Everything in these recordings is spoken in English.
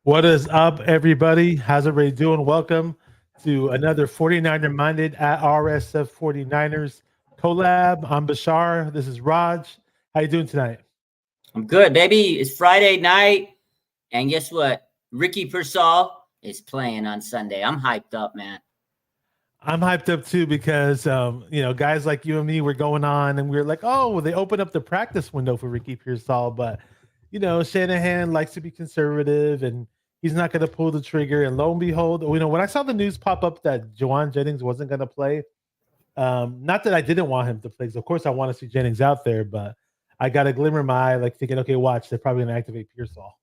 What is up, everybody? How's everybody doing? Welcome to another 49er Minded at RSF 49ers collab. I'm Bashar. This is Raj. How you doing tonight? I'm good, baby. It's Friday night, and guess what? Ricky Pearsall is playing on Sunday. I'm hyped up, man. I'm hyped up too because guys like you and me were going on and we were like, oh, they opened up the practice window for Ricky Pearsall, but Shanahan likes to be conservative and he's not going to pull the trigger. And lo and behold, when I saw the news pop up that Juwan Jennings wasn't going to play, not that I didn't want him to play, because of course I want to see Jennings out there, but I got a glimmer in my eye, like thinking, okay, watch, they're probably going to activate Pearsall.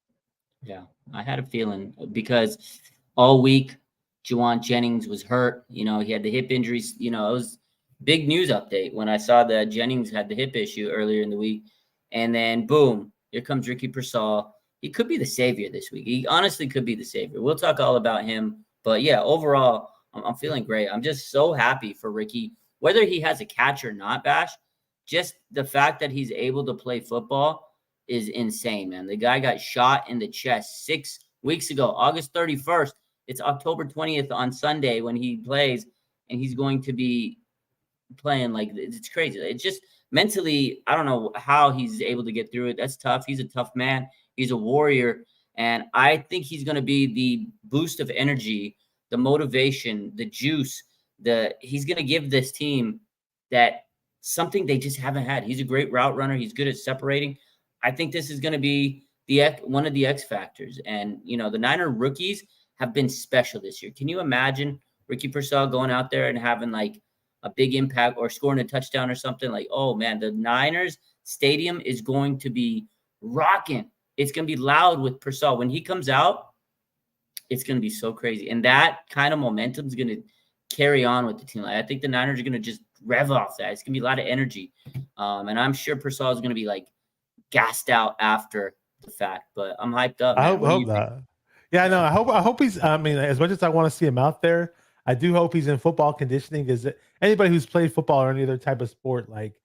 Yeah, I had a feeling because all week Juwan Jennings was hurt. He had the hip injuries. It was big news update when I saw that Jennings had the hip issue earlier in the week. And then boom, here comes Ricky Pearsall. He could be the savior this week. He honestly could be the savior. We'll talk all about him. But yeah, overall, I'm feeling great. I'm just so happy for Ricky, whether he has a catch or not, Bash. Just the fact that he's able to play football is insane, man. The guy got shot in the chest 6 weeks ago, August 31st. It's October 20th on Sunday when he plays, and he's going to be playing like it's crazy. It's just mentally, I don't know how he's able to get through it. That's tough. He's a tough man. He's a warrior, and I think he's going to be the boost of energy, the motivation, the juice. He's going to give this team that something they just haven't had. He's a great route runner. He's good at separating. I think this is going to be one of the X factors. And, the Niner rookies have been special this year. Can you imagine Ricky Pearsall going out there and having like a big impact or scoring a touchdown or something? Like, oh man, the Niners stadium is going to be rocking. It's going to be loud with Pearsall. When he comes out, it's going to be so crazy. And that kind of momentum is going to carry on with the team. Like, I think the Niners are going to just rev off that. It's going to be a lot of energy. And I'm sure Pearsall is going to be like gassed out after the fact, but I'm hyped up, man. I hope that. Yeah, no, I hope he's. I mean, as much as I want to see him out there, I do hope he's in football conditioning. Because anybody who's played football or any other type of sport, like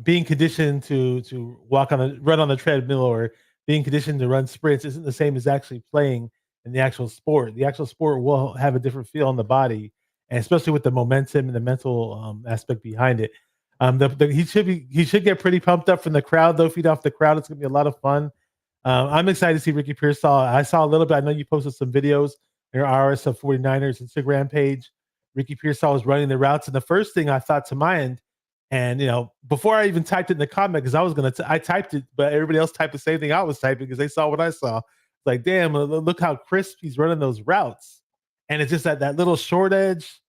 being conditioned to run on the treadmill or being conditioned to run sprints, isn't the same as actually playing in the actual sport. The actual sport will have a different feel on the body, and especially with the momentum and the mental aspect behind it. He should get pretty pumped up from the crowd, though. Feed off the crowd. It's gonna be a lot of fun. I'm excited to see Ricky Pearsall. I saw a little bit. I know you posted some videos on your RSF 49ers Instagram page. Ricky Pearsall was running the routes, and the first thing I thought to mind, and before I even typed it in the comment, because I typed it, but everybody else typed the same thing I was typing because they saw what I saw. It's like, damn, look how crisp he's running those routes, and it's just that little short edge,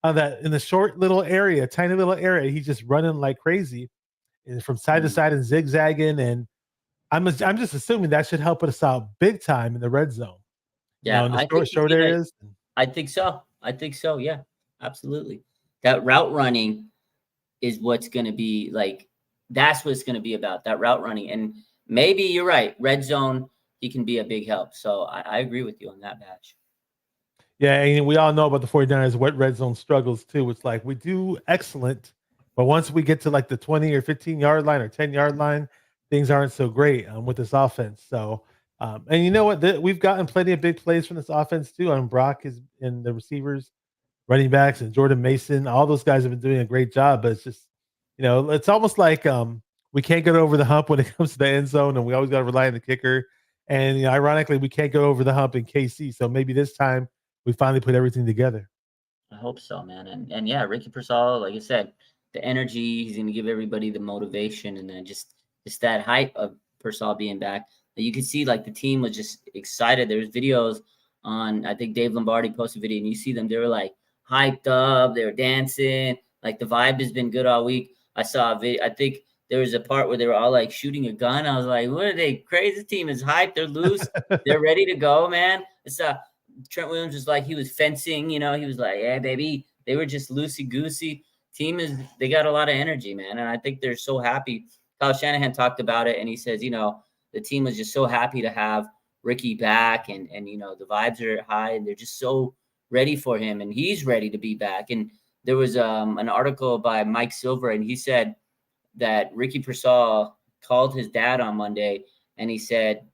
that in the short little area, tiny little area, he's just running like crazy, and from side to side and zigzagging. And I'm just assuming that should help us out big time in the red zone. Yeah, in the short areas. I think so. Yeah, absolutely. That route running is what's going to be like. That's what it's going to be about. That route running, and maybe you're right. Red zone, he can be a big help. So I agree with you on that, Batch. Yeah, and we all know about the 49ers what red zone struggles too. It's like we do excellent, but once we get to like the 20 or 15-yard line or 10-yard line, things aren't so great with this offense. So, and you know what? We've gotten plenty of big plays from this offense too. Brock is in the receivers, running backs, and Jordan Mason. All those guys have been doing a great job, but it's just, it's almost like we can't get over the hump when it comes to the end zone, and we always got to rely on the kicker. And ironically, we can't go over the hump in KC. So maybe this time we finally put everything together. I hope so, man. And yeah, Ricky Pearsall, like I said, the energy, he's going to give everybody the motivation, and then just that hype of Pearsall being back. You could see like the team was just excited. There was videos on, I think Dave Lombardi posted a video, and you see them, they were like hyped up, they were dancing. Like the vibe has been good all week. I saw a video, I think there was a part where they were all like shooting a gun. I was like, what are they? Crazy team is hyped. They're loose. They're ready to go, man. It's Trent Williams was like, he was fencing, he was like, yeah, baby. They were just loosey-goosey. They got a lot of energy, man. And I think they're so happy. Kyle Shanahan talked about it, and he says, the team was just so happy to have Ricky back, and the vibes are high, and they're just so ready for him, and he's ready to be back. And there was an article by Mike Silver, and he said that Ricky Pearsall called his dad on Monday, and he said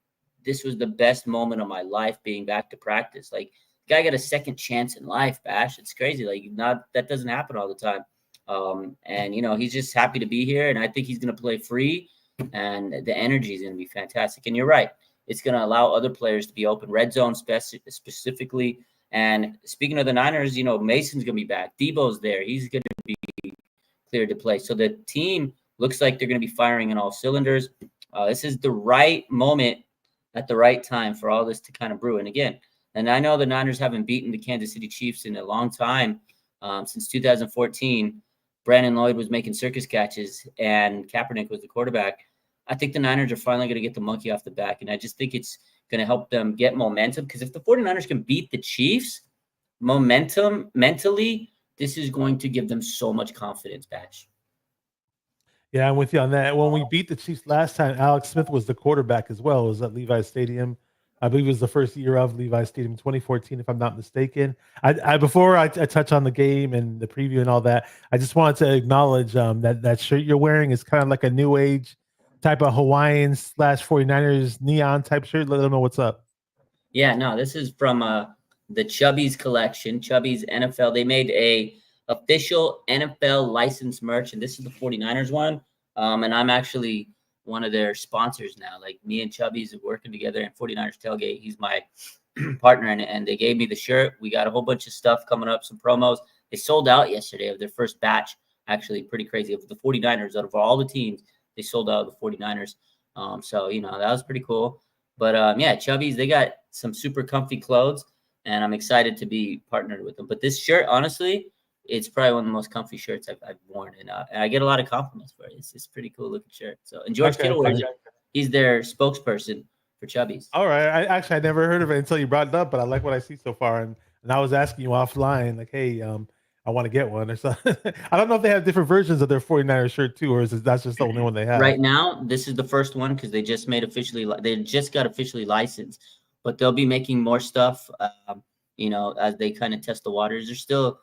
this was the best moment of my life being back to practice. Like, guy got a second chance in life, Bash. It's crazy. Like, not that doesn't happen all the time. And he's just happy to be here, and I think he's going to play free, and the energy is going to be fantastic. And you're right, it's going to allow other players to be open, red zone specifically. And speaking of the Niners, Mason's going to be back. Debo's there; he's going to be cleared to play. So the team looks like they're going to be firing in all cylinders. This is the right moment at the right time for all this to kind of brew. And again, and I know the Niners haven't beaten the Kansas City Chiefs in a long time, since 2014. Brandon Lloyd was making circus catches and Kaepernick was the quarterback. I think the Niners are finally going to get the monkey off the back. And I just think it's going to help them get momentum, because if the 49ers can beat the Chiefs, momentum mentally, this is going to give them so much confidence, Bash. Yeah, I'm with you on that. When we beat the Chiefs last time, Alex Smith was the quarterback as well. It was at Levi's Stadium. I believe it was the first year of Levi's Stadium, 2014, if I'm not mistaken. Before I touch on the game and the preview and all that, I just wanted to acknowledge that shirt you're wearing is kind of like a new age type of Hawaiian / 49ers neon type shirt. Let them know what's up. Yeah, no, this is from the Chubby's collection, Chubby's NFL. They made a official NFL licensed merch, and this is the 49ers one. And I'm actually one of their sponsors now. Like, me and Chubby's are working together in 49ers Tailgate. He's my partner, and they gave me the shirt. We got a whole bunch of stuff coming up, some promos. They sold out yesterday of their first batch. Actually, pretty crazy. Of the 49ers, out of all the teams, they sold out of the 49ers. So, that was pretty cool. But yeah, Chubby's, they got some super comfy clothes, and I'm excited to be partnered with them. But this shirt, honestly, it's probably one of the most comfy shirts I've worn, and I get a lot of compliments for it. It's pretty cool looking shirt. So, and George Kittle wears it. He's their spokesperson for Chubby's. All right, I never heard of it until you brought it up, but I like what I see so far, and I was asking you offline, like, hey, I want to get one or something. I don't know if they have different versions of their 49ers shirt too, or is that's just the only one they have? Right now, this is the first one because they just got officially licensed, but they'll be making more stuff, as they kind of test the waters. They're still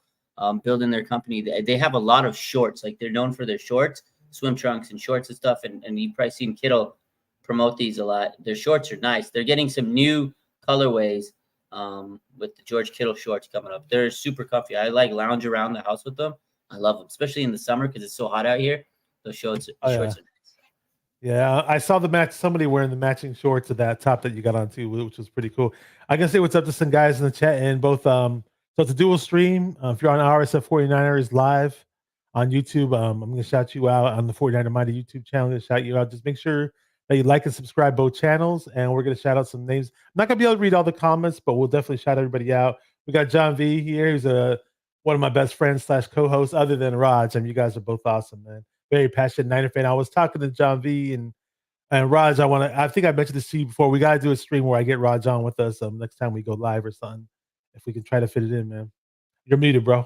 building their company. They have a lot of shorts. Like, they're known for their shorts, swim trunks and shorts and stuff. And you've probably seen Kittle promote these a lot. Their shorts are nice. They're getting some new colorways with the George Kittle shorts coming up. They're super comfy. I like lounge around the house with them. I love them, especially in the summer because it's so hot out here. Those shorts are nice. Yeah, I saw somebody wearing the matching shorts of that top that you got on too, which was pretty cool. I can say what's up to some guys in the chat, and both so it's a dual stream. If you're on RSF 49ers live on YouTube, I'm going to shout you out on the 49er Mighty YouTube channel. I'm going to shout you out. Just make sure that you like and subscribe both channels, and we're going to shout out some names. I'm not going to be able to read all the comments, but we'll definitely shout everybody out. We got John V here, who's one of my best friends / co-hosts, other than Raj. You guys are both awesome, man. Very passionate Niner fan. I was talking to John V and Raj. I think I mentioned this to you before. We got to do a stream where I get Raj on with us next time we go live or something. If we can try to fit it in, man. You're muted, bro.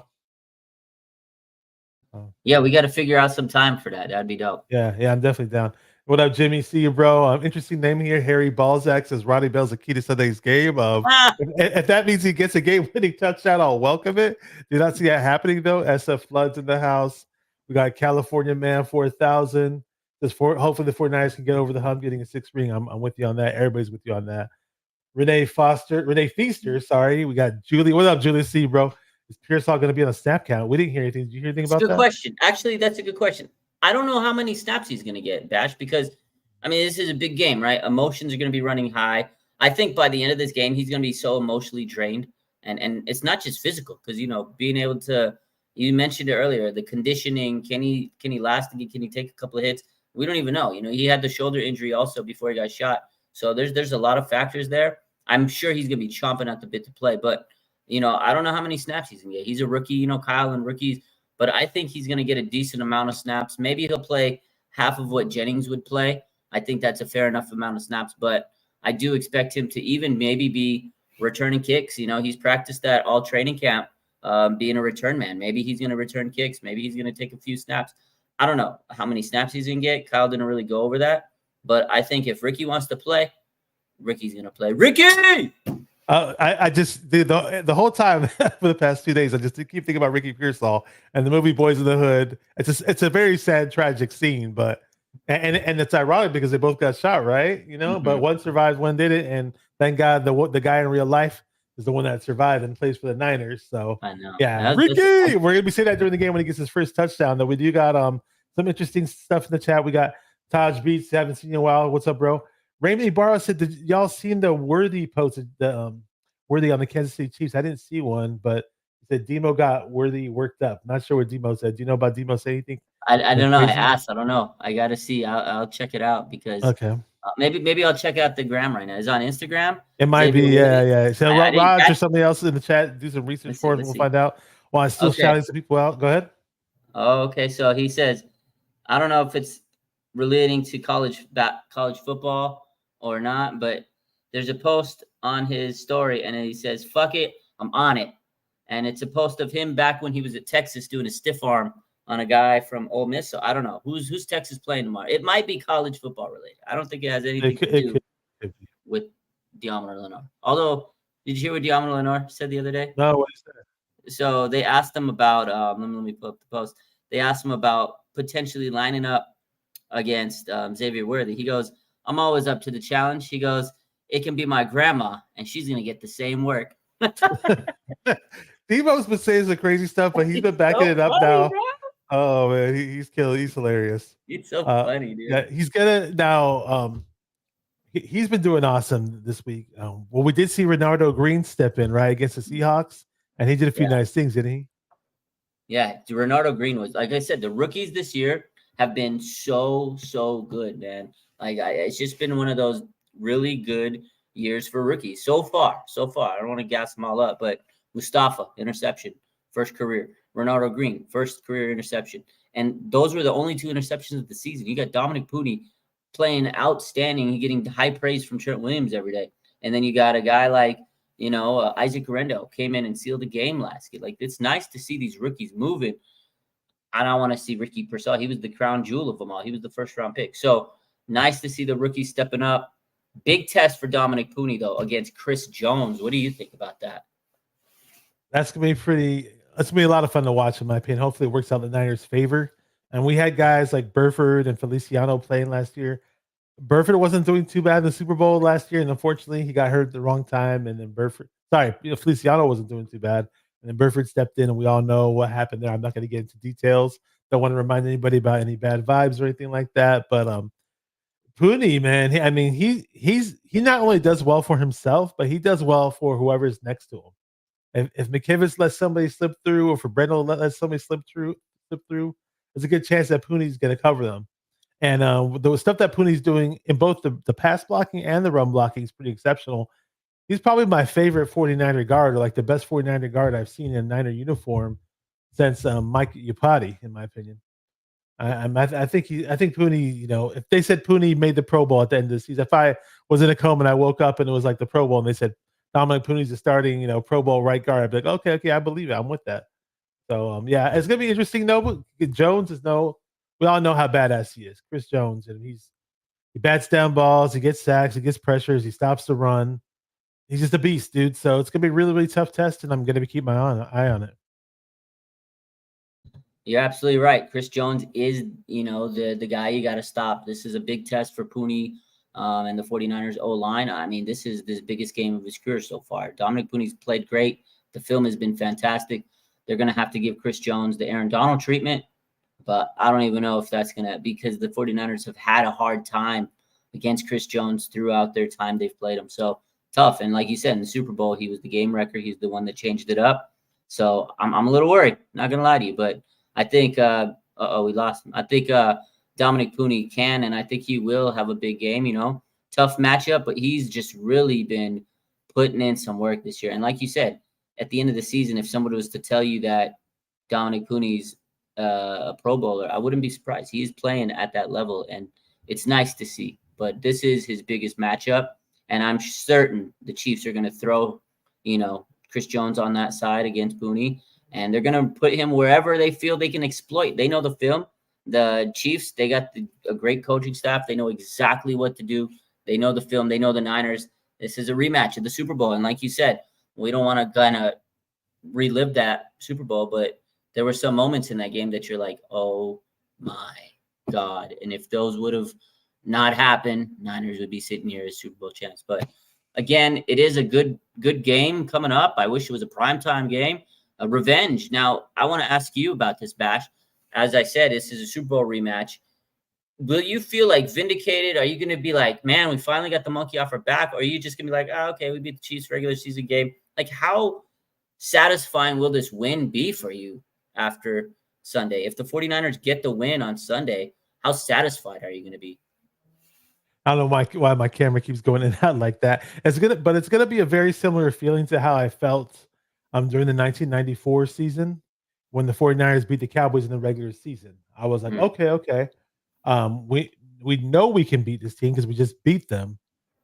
Yeah, we got to figure out some time for that. That'd be dope. Yeah, I'm definitely down. What up, Jimmy? See you, bro. Interesting name here. Harry Balzac says Ronnie Bell's the key to Sunday's game. If that means he gets a game-winning touchdown, I'll welcome it. Do not see that happening, though. SF Floods in the house. We got California Man 4000. Hopefully the 49ers can get over the hump, getting a 6th ring. I'm with you on that. Everybody's with you on that. Renee Feaster, sorry. We got Julie. What up, Julie C, bro? Is Pearsall going to be on a snap count? We didn't hear anything. Did you hear anything about that? That's a good question. Actually, that's a good question. I don't know how many snaps he's going to get, Bash, because, this is a big game, right? Emotions are going to be running high. I think by the end of this game, he's going to be so emotionally drained. And it's not just physical because, being able to, you mentioned it earlier, the conditioning, can he last? Can he take a couple of hits? We don't even know. He had the shoulder injury also before he got shot. So there's a lot of factors there. I'm sure he's going to be chomping at the bit to play, but I don't know how many snaps he's going to get. He's a rookie, Kyle and rookies, but I think he's going to get a decent amount of snaps. Maybe he'll play half of what Jennings would play. I think that's a fair enough amount of snaps, but I do expect him to even maybe be returning kicks. He's practiced that all training camp, being a return man. Maybe he's going to return kicks. Maybe he's going to take a few snaps. I don't know how many snaps he's going to get. Kyle didn't really go over that, but I think if Ricky wants to play, Ricky's going to play. Ricky! I just did the whole time for the past 2 days. I just keep thinking about Ricky Pearsall and the movie Boys in the Hood. It's a very sad, tragic scene, but And it's ironic because they both got shot, right? But one survived, one didn't, and thank God the guy in real life is the one that survived and plays for the Niners. So I know. yeah, Ricky, we're gonna be saying that during the game when he gets his first touchdown. Though we do got some interesting stuff in the chat. We got Taj Beats, haven't seen you in a while. What's up, bro? Raymond Ibarra said, "Did y'all seen the Worthy posted the Worthy on the Kansas City Chiefs?" I didn't see one, but he said Demo got Worthy worked up. Not sure what Demo said. Do you know about Demo? Say anything? I don't know. I Crazy? asked. I don't know. I got to see. I'll check it out because Okay. maybe I'll check out the gram right now. Is it on Instagram? It might be, yeah. So I didn't Raj or catch. somebody else in the chat, do some research for us. Let's We'll see. find out. While I'm still Okay. shouting some people out. Go ahead. Oh, okay. So he says, I don't know if it's relating to college football or not, but there's a post on his story, and he says, "Fuck it, I'm on it." And it's a post of him back when he was at Texas doing a stiff arm on a guy from Ole Miss. So I don't know who's Texas playing tomorrow. It might be college football related. I don't think it has anything to do with Diamond Lenore. Although, did you hear what Diamond Lenore said the other day? No, what is that? So they asked him about. Let me pull up the post. They asked him about potentially lining up against Xavier Worthy. He goes, "I'm always up to the challenge." He goes, "It can be my grandma, and she's gonna get the same work." Devo's been saying some crazy stuff, but he's been backing it up funny, now. bro. Oh man, he's killing. He's hilarious. It's so funny, dude. Yeah, he's gonna now. He's been doing awesome this week. Well, we did see Renardo Green step in right against the Seahawks, and he did a few nice things, didn't he? Yeah, Renardo Green was, like I said, the rookies this year have been so good, man. Like it's just been one of those really good years for rookies so far. I don't want to gas them all up, but Mustafa, interception, first career. Renardo Green, first career interception. And those were the only 2 interceptions of the season. You got Dominic Puni playing outstanding, getting high praise from Trent Williams every day. And then you got a guy like, Isaac Guerrero came in and sealed the game last year. Like, it's nice to see these rookies moving. I don't want to see Ricky Purcell. He was the crown jewel of them all. He was the first-round pick. So nice to see the rookies stepping up. Big test for Dominic Puni, though, against Chris Jones. What do you think about that? That's going to be pretty – that's going to be a lot of fun to watch, in my opinion. Hopefully it works out in the Niners' favor. And we had guys like Burford and Feliciano playing last year. Burford wasn't doing too bad in the Super Bowl last year, and unfortunately, he got hurt at the wrong time. And then Feliciano wasn't doing too bad, and then Burford stepped in, and we all know what happened there. I'm not going to get into details. Don't want to remind anybody about any bad vibes or anything like that. But Puni, man, he not only does well for himself, but he does well for whoever's next to him. If McKivitz lets somebody slip through, or if Brendel lets somebody slip through, there's a good chance that Puni's going to cover them. And the stuff that Puni's doing in both the pass blocking and the run blocking is pretty exceptional. He's probably my favorite 49er guard, or like the best 49er guard I've seen in a Niner uniform since Mike Iupati, in my opinion. I think Puni, if they said Puni made the Pro Bowl at the end of the season, if I was in a coma and I woke up and it was like the Pro Bowl and they said Dominic Puni's the starting, Pro Bowl right guard, I'd be like, okay, I believe it. I'm with that. So yeah, it's gonna be interesting though. Jones is we all know how badass he is, Chris Jones, and he bats down balls, he gets sacks, he gets pressures, he stops the run. He's just a beast, dude. So it's gonna be a really, really tough test, and I'm gonna keep my eye on it. You're absolutely right. Chris Jones is, the guy you got to stop. This is a big test for Puni and the 49ers O-line. I mean, this is the biggest game of his career so far. Dominic Puni's played great. The film has been fantastic. They're going to have to give Chris Jones the Aaron Donald treatment, but I don't even know if that's going to, because the 49ers have had a hard time against Chris Jones throughout their time they've played him. So tough. And like you said, in the Super Bowl, he was the game wrecker. He's the one that changed it up. So I'm a little worried, not going to lie to you, but I think, we lost him. I think Dominic Puni can, and I think he will have a big game, tough matchup, but he's just really been putting in some work this year. And like you said, at the end of the season, if somebody was to tell you that Dominic Puni's a Pro Bowler, I wouldn't be surprised. He is playing at that level, and it's nice to see. But this is his biggest matchup, and I'm certain the Chiefs are going to throw, Chris Jones on that side against Puni, and they're going to put him wherever they feel they can exploit. They know the film. The Chiefs, they got a great coaching staff. They know exactly what to do. They know the film. They know the Niners. This is a rematch of the Super Bowl, and like you said, we don't want to kind of relive that Super Bowl, but there were some moments in that game that you're like, oh my God. And if those would have not happened, Niners would be sitting here as Super Bowl champs. But again, it is a good game coming up. I wish it was a primetime game. A revenge. Now, I want to ask you about this, Bash. As I said, this is a Super Bowl rematch. Will you feel like vindicated? Are you going to be like, man, we finally got the monkey off our back? Or are you just going to be like, oh, okay, we beat the Chiefs regular season game? Like, how satisfying will this win be for you after Sunday? If the 49ers get the win on Sunday, how satisfied are you going to be? I don't know why my camera keeps going in and out like that. It's gonna be a very similar feeling to how I felt during the 1994 season when the 49ers beat the Cowboys in the regular season. I was like, okay. We know we can beat this team because we just beat them,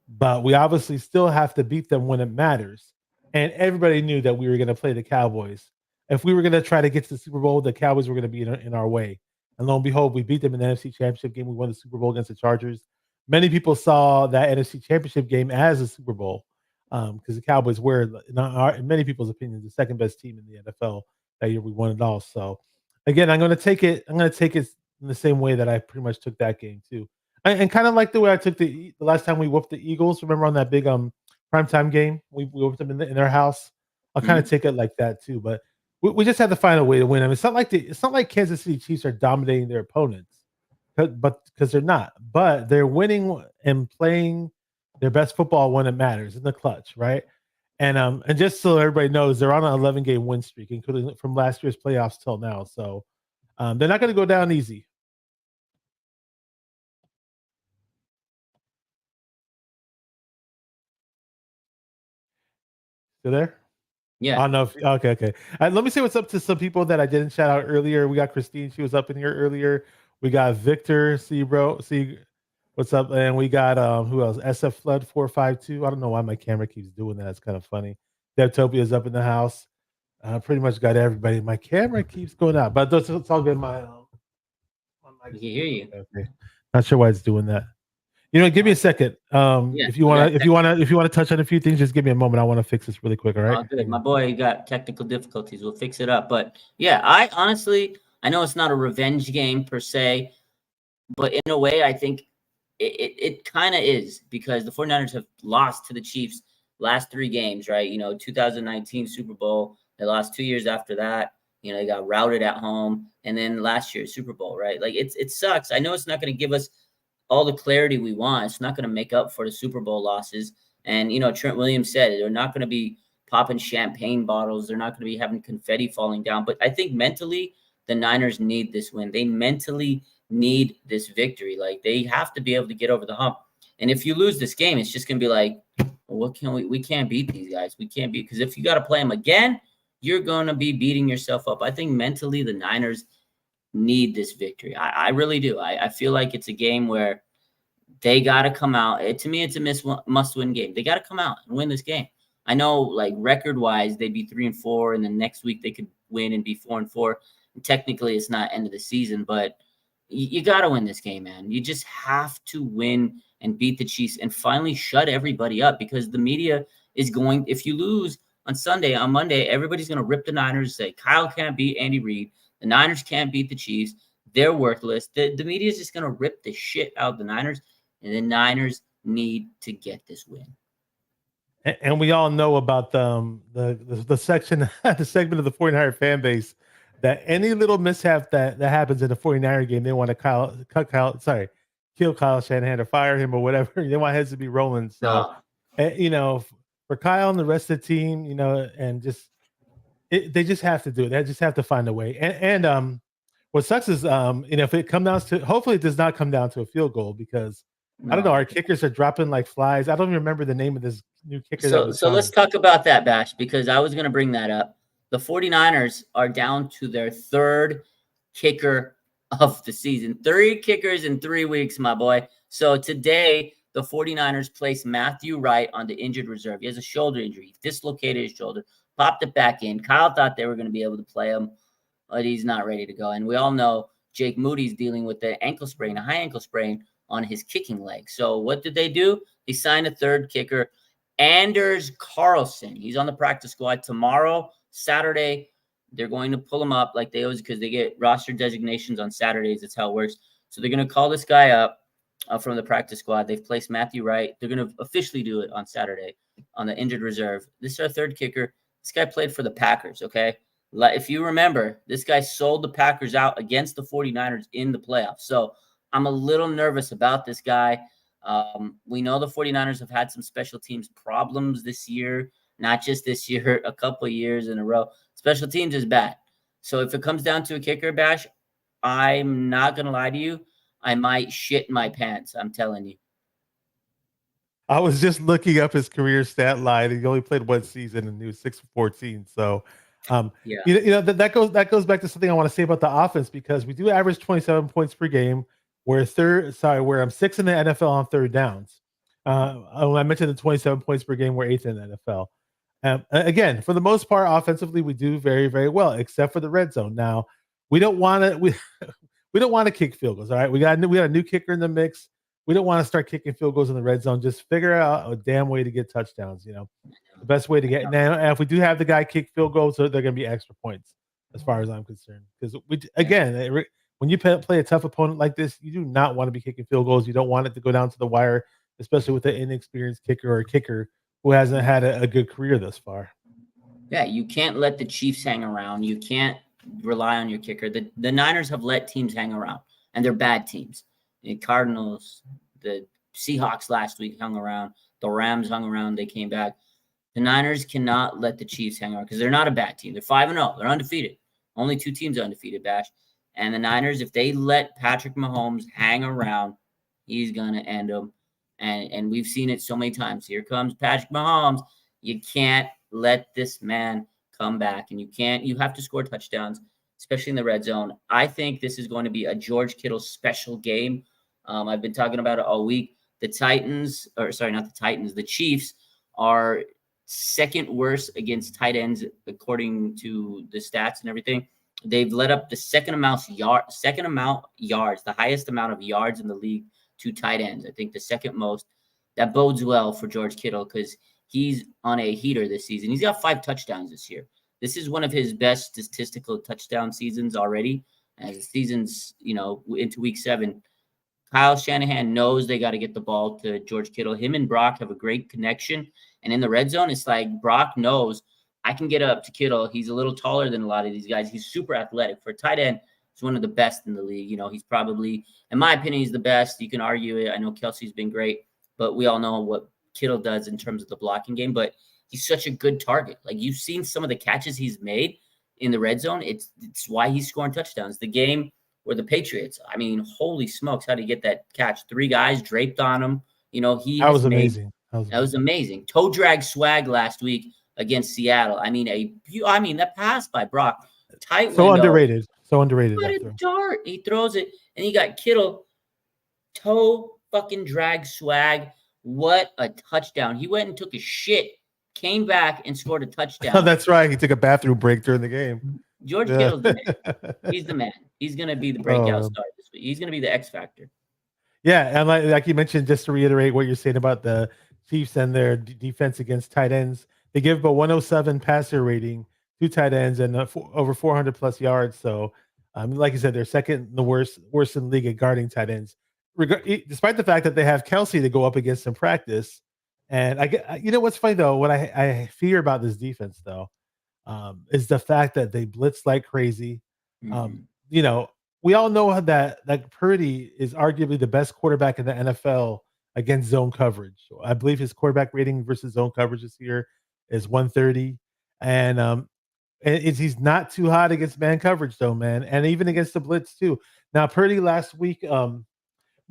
but we obviously still have to beat them when it matters. And everybody knew that we were going to play the Cowboys. If we were going to try to get to the Super Bowl, the Cowboys were going to be in our way. And lo and behold, we beat them in the NFC Championship game. We won the Super Bowl against the Chargers. Many people saw that NFC Championship game as a Super Bowl because the Cowboys were, in many people's opinions, the second best team in the NFL that year. We won it all. So, again, I'm going to take it in the same way that I pretty much took that game too, and kind of like the way I took the last time we whooped the Eagles. Remember on that big primetime game, we whooped them in their house. I'll kind of take it like that too. But we just have to find a way to win. I mean, it's not like Kansas City Chiefs are dominating their opponents, but because they're not. But they're winning and playing their best football when it matters in the clutch, right? And just so everybody knows, they're on an 11-game win streak, including from last year's playoffs till now. So they're not going to go down easy. Still there? Yeah. I don't know. Okay. Let me say what's up to some people that I didn't shout out earlier. We got Christine. She was up in here earlier. We got Victor. See, what's up? And we got who else? SF Flood 452. I don't know why my camera keeps doing that. It's kind of funny. Devtopia is up in the house. Pretty much got everybody. My camera keeps going out, but it's all good. I can hear you. Okay. Not sure why it's doing that. Give me a second. If you want to touch on a few things, just give me a moment. I want to fix this really quick. All right. Good. My boy got technical difficulties. We'll fix it up. But yeah, I know it's not a revenge game per se, but in a way, I think it kind of is because the 49ers have lost to the Chiefs last 3 games, right? 2019 Super Bowl, they lost 2 years after that. They got routed at home, and then last year's Super Bowl, right? Like it sucks. I know it's not going to give us all the clarity we want. It's not going to make up for the Super Bowl losses. And, Trent Williams said they're not going to be popping champagne bottles. They're not going to be having confetti falling down. But I think mentally, the Niners need this win. They mentally need this victory. Like, they have to be able to get over the hump. And if you lose this game, it's just going to be like, well, what can we can't beat these guys. We can't beat, because if you got to play them again, you're going to be beating yourself up. I think mentally the Niners need this victory. I really do. I feel like it's a game where they got to come out. To me, it's a must-win game. They got to come out and win this game. I know, like, record-wise, they'd be 3-4, and then next week they could win and be 4-4. And technically, it's not end of the season, but you got to win this game, man. You just have to win and beat the Chiefs and finally shut everybody up, because the media is going – if you lose on Sunday, on Monday, everybody's going to rip the Niners, say Kyle can't beat Andy Reid. The Niners can't beat the Chiefs. They're worthless. The media is just going to rip the shit out of the Niners, and the Niners need to get this win. And we all know about the section, the segment of the 49er fan base that any little mishap that happens in the 49er game, they want to kill Kyle Shanahan or fire him or whatever. They want heads to be rolling. So, for Kyle and the rest of the team, and they just have to do it. They just have to find a way. And what sucks is, if it comes down to, hopefully it does not come down to a field goal, because I don't know, our kickers are dropping like flies. I don't even remember the name of this new kicker. So let's talk about that, Bash, because I was going to bring that up. The 49ers are down to their 3rd kicker of the season. 3 kickers in 3 weeks, my boy. So today, the 49ers placed Matthew Wright on the injured reserve. He has a shoulder injury. He dislocated his shoulder, popped it back in. Kyle thought they were going to be able to play him, but he's not ready to go. And we all know Jake Moody's dealing with the ankle sprain, a high ankle sprain on his kicking leg. So what did they do? They signed a 3rd kicker, Anders Carlson. He's on the practice squad tomorrow, Saturday. They're going to pull him up like they always, because they get roster designations on Saturdays. That's how it works. So they're going to call this guy up from the practice squad. They've placed Matthew Wright. They're going to officially do it on Saturday on the injured reserve. This is our third kicker. This guy played for the Packers, okay? If you remember, this guy sold the Packers out against the 49ers in the playoffs. So I'm a little nervous about this guy. We know the 49ers have had some special teams problems this year, not just this year, a couple of years in a row. Special teams is bad. So if it comes down to a kicker, Bash, I'm not going to lie to you. I might shit my pants. I'm telling you. I was just looking up his career stat line. He only played one season and he was 6-14. So, yeah, that goes back to something I want to say about the offense, because we do average 27 points per game. Where I'm sixth in the NFL on third downs. I mentioned the 27 points per game. We're eighth in the NFL. Again, for the most part, offensively, we do very, very well, except for the red zone. Now, we don't want to we don't want to kick field goals. All right, we got a new kicker in the mix. We don't want to start kicking field goals in the red zone. Just figure out a damn way to get touchdowns. The best way to get now. And if we do have the guy kick field goals, so they're going to be extra points, as far as I'm concerned. Because when you play a tough opponent like this, you do not want to be kicking field goals. You don't want it to go down to the wire, especially with an inexperienced kicker or a kicker who hasn't had a good career thus far. Yeah, you can't let the Chiefs hang around. You can't rely on your kicker. The Niners have let teams hang around, and they're bad teams. The Cardinals, the Seahawks last week hung around. The Rams hung around. They came back. The Niners cannot let the Chiefs hang around because they're not a bad team. They're 5-0. They're undefeated. Only 2 teams are undefeated, Bash. And the Niners, if they let Patrick Mahomes hang around, he's going to end them. And we've seen it so many times. Here comes Patrick Mahomes. You can't let this man come back. And you have to score touchdowns, especially in the red zone. I think this is going to be a George Kittle special game. I've been talking about it all week. The Chiefs are second worst against tight ends, according to the stats and everything. They've let up the second amount yards, the highest amount of yards in the league to tight ends. I think the second most. That bodes well for George Kittle because he's on a heater this season. He's got 5 touchdowns this year. This is one of his best statistical touchdown seasons already. As the season's, into week 7, Kyle Shanahan knows they got to get the ball to George Kittle. Him and Brock have a great connection. And in the red zone, it's like Brock knows I can get up to Kittle. He's a little taller than a lot of these guys. He's super athletic. For a tight end, he's one of the best in the league. He's probably, in my opinion, he's the best. You can argue it. I know Kelsey's been great, but we all know what Kittle does in terms of the blocking game. But he's such a good target. Like, you've seen some of the catches he's made in the red zone. It's why he's scoring touchdowns. The game where the Patriots, holy smokes, how did he get that catch? 3 guys draped on him. That was amazing. That was amazing. Toe drag swag last week against Seattle. That pass by Brock. Tight so window. So underrated. What a dart. He throws it, and he got Kittle. Toe fucking drag swag. What a touchdown. He went and took a shit, came back, and scored a touchdown. Oh, that's right. He took a bathroom break during the game. George Kittle's the man. He's the man. He's going to be the breakout star this week. He's going to be the X factor. Yeah, and like you mentioned, just to reiterate what you're saying about the Chiefs and their defense against tight ends, they give about 107 passer rating to tight ends and over 400 plus yards. So, like you said, they're second in the worst in the league at guarding tight ends, despite the fact that they have Kelsey to go up against in practice. And what's funny though, what I fear about this defense though, is the fact that they blitz like crazy. Mm-hmm. We all know that Purdy is arguably the best quarterback in the NFL against zone coverage. I believe his quarterback rating versus zone coverage this year is 130, and he's not too hot against man coverage though, man, and even against the blitz too. Now Purdy last week, Purdy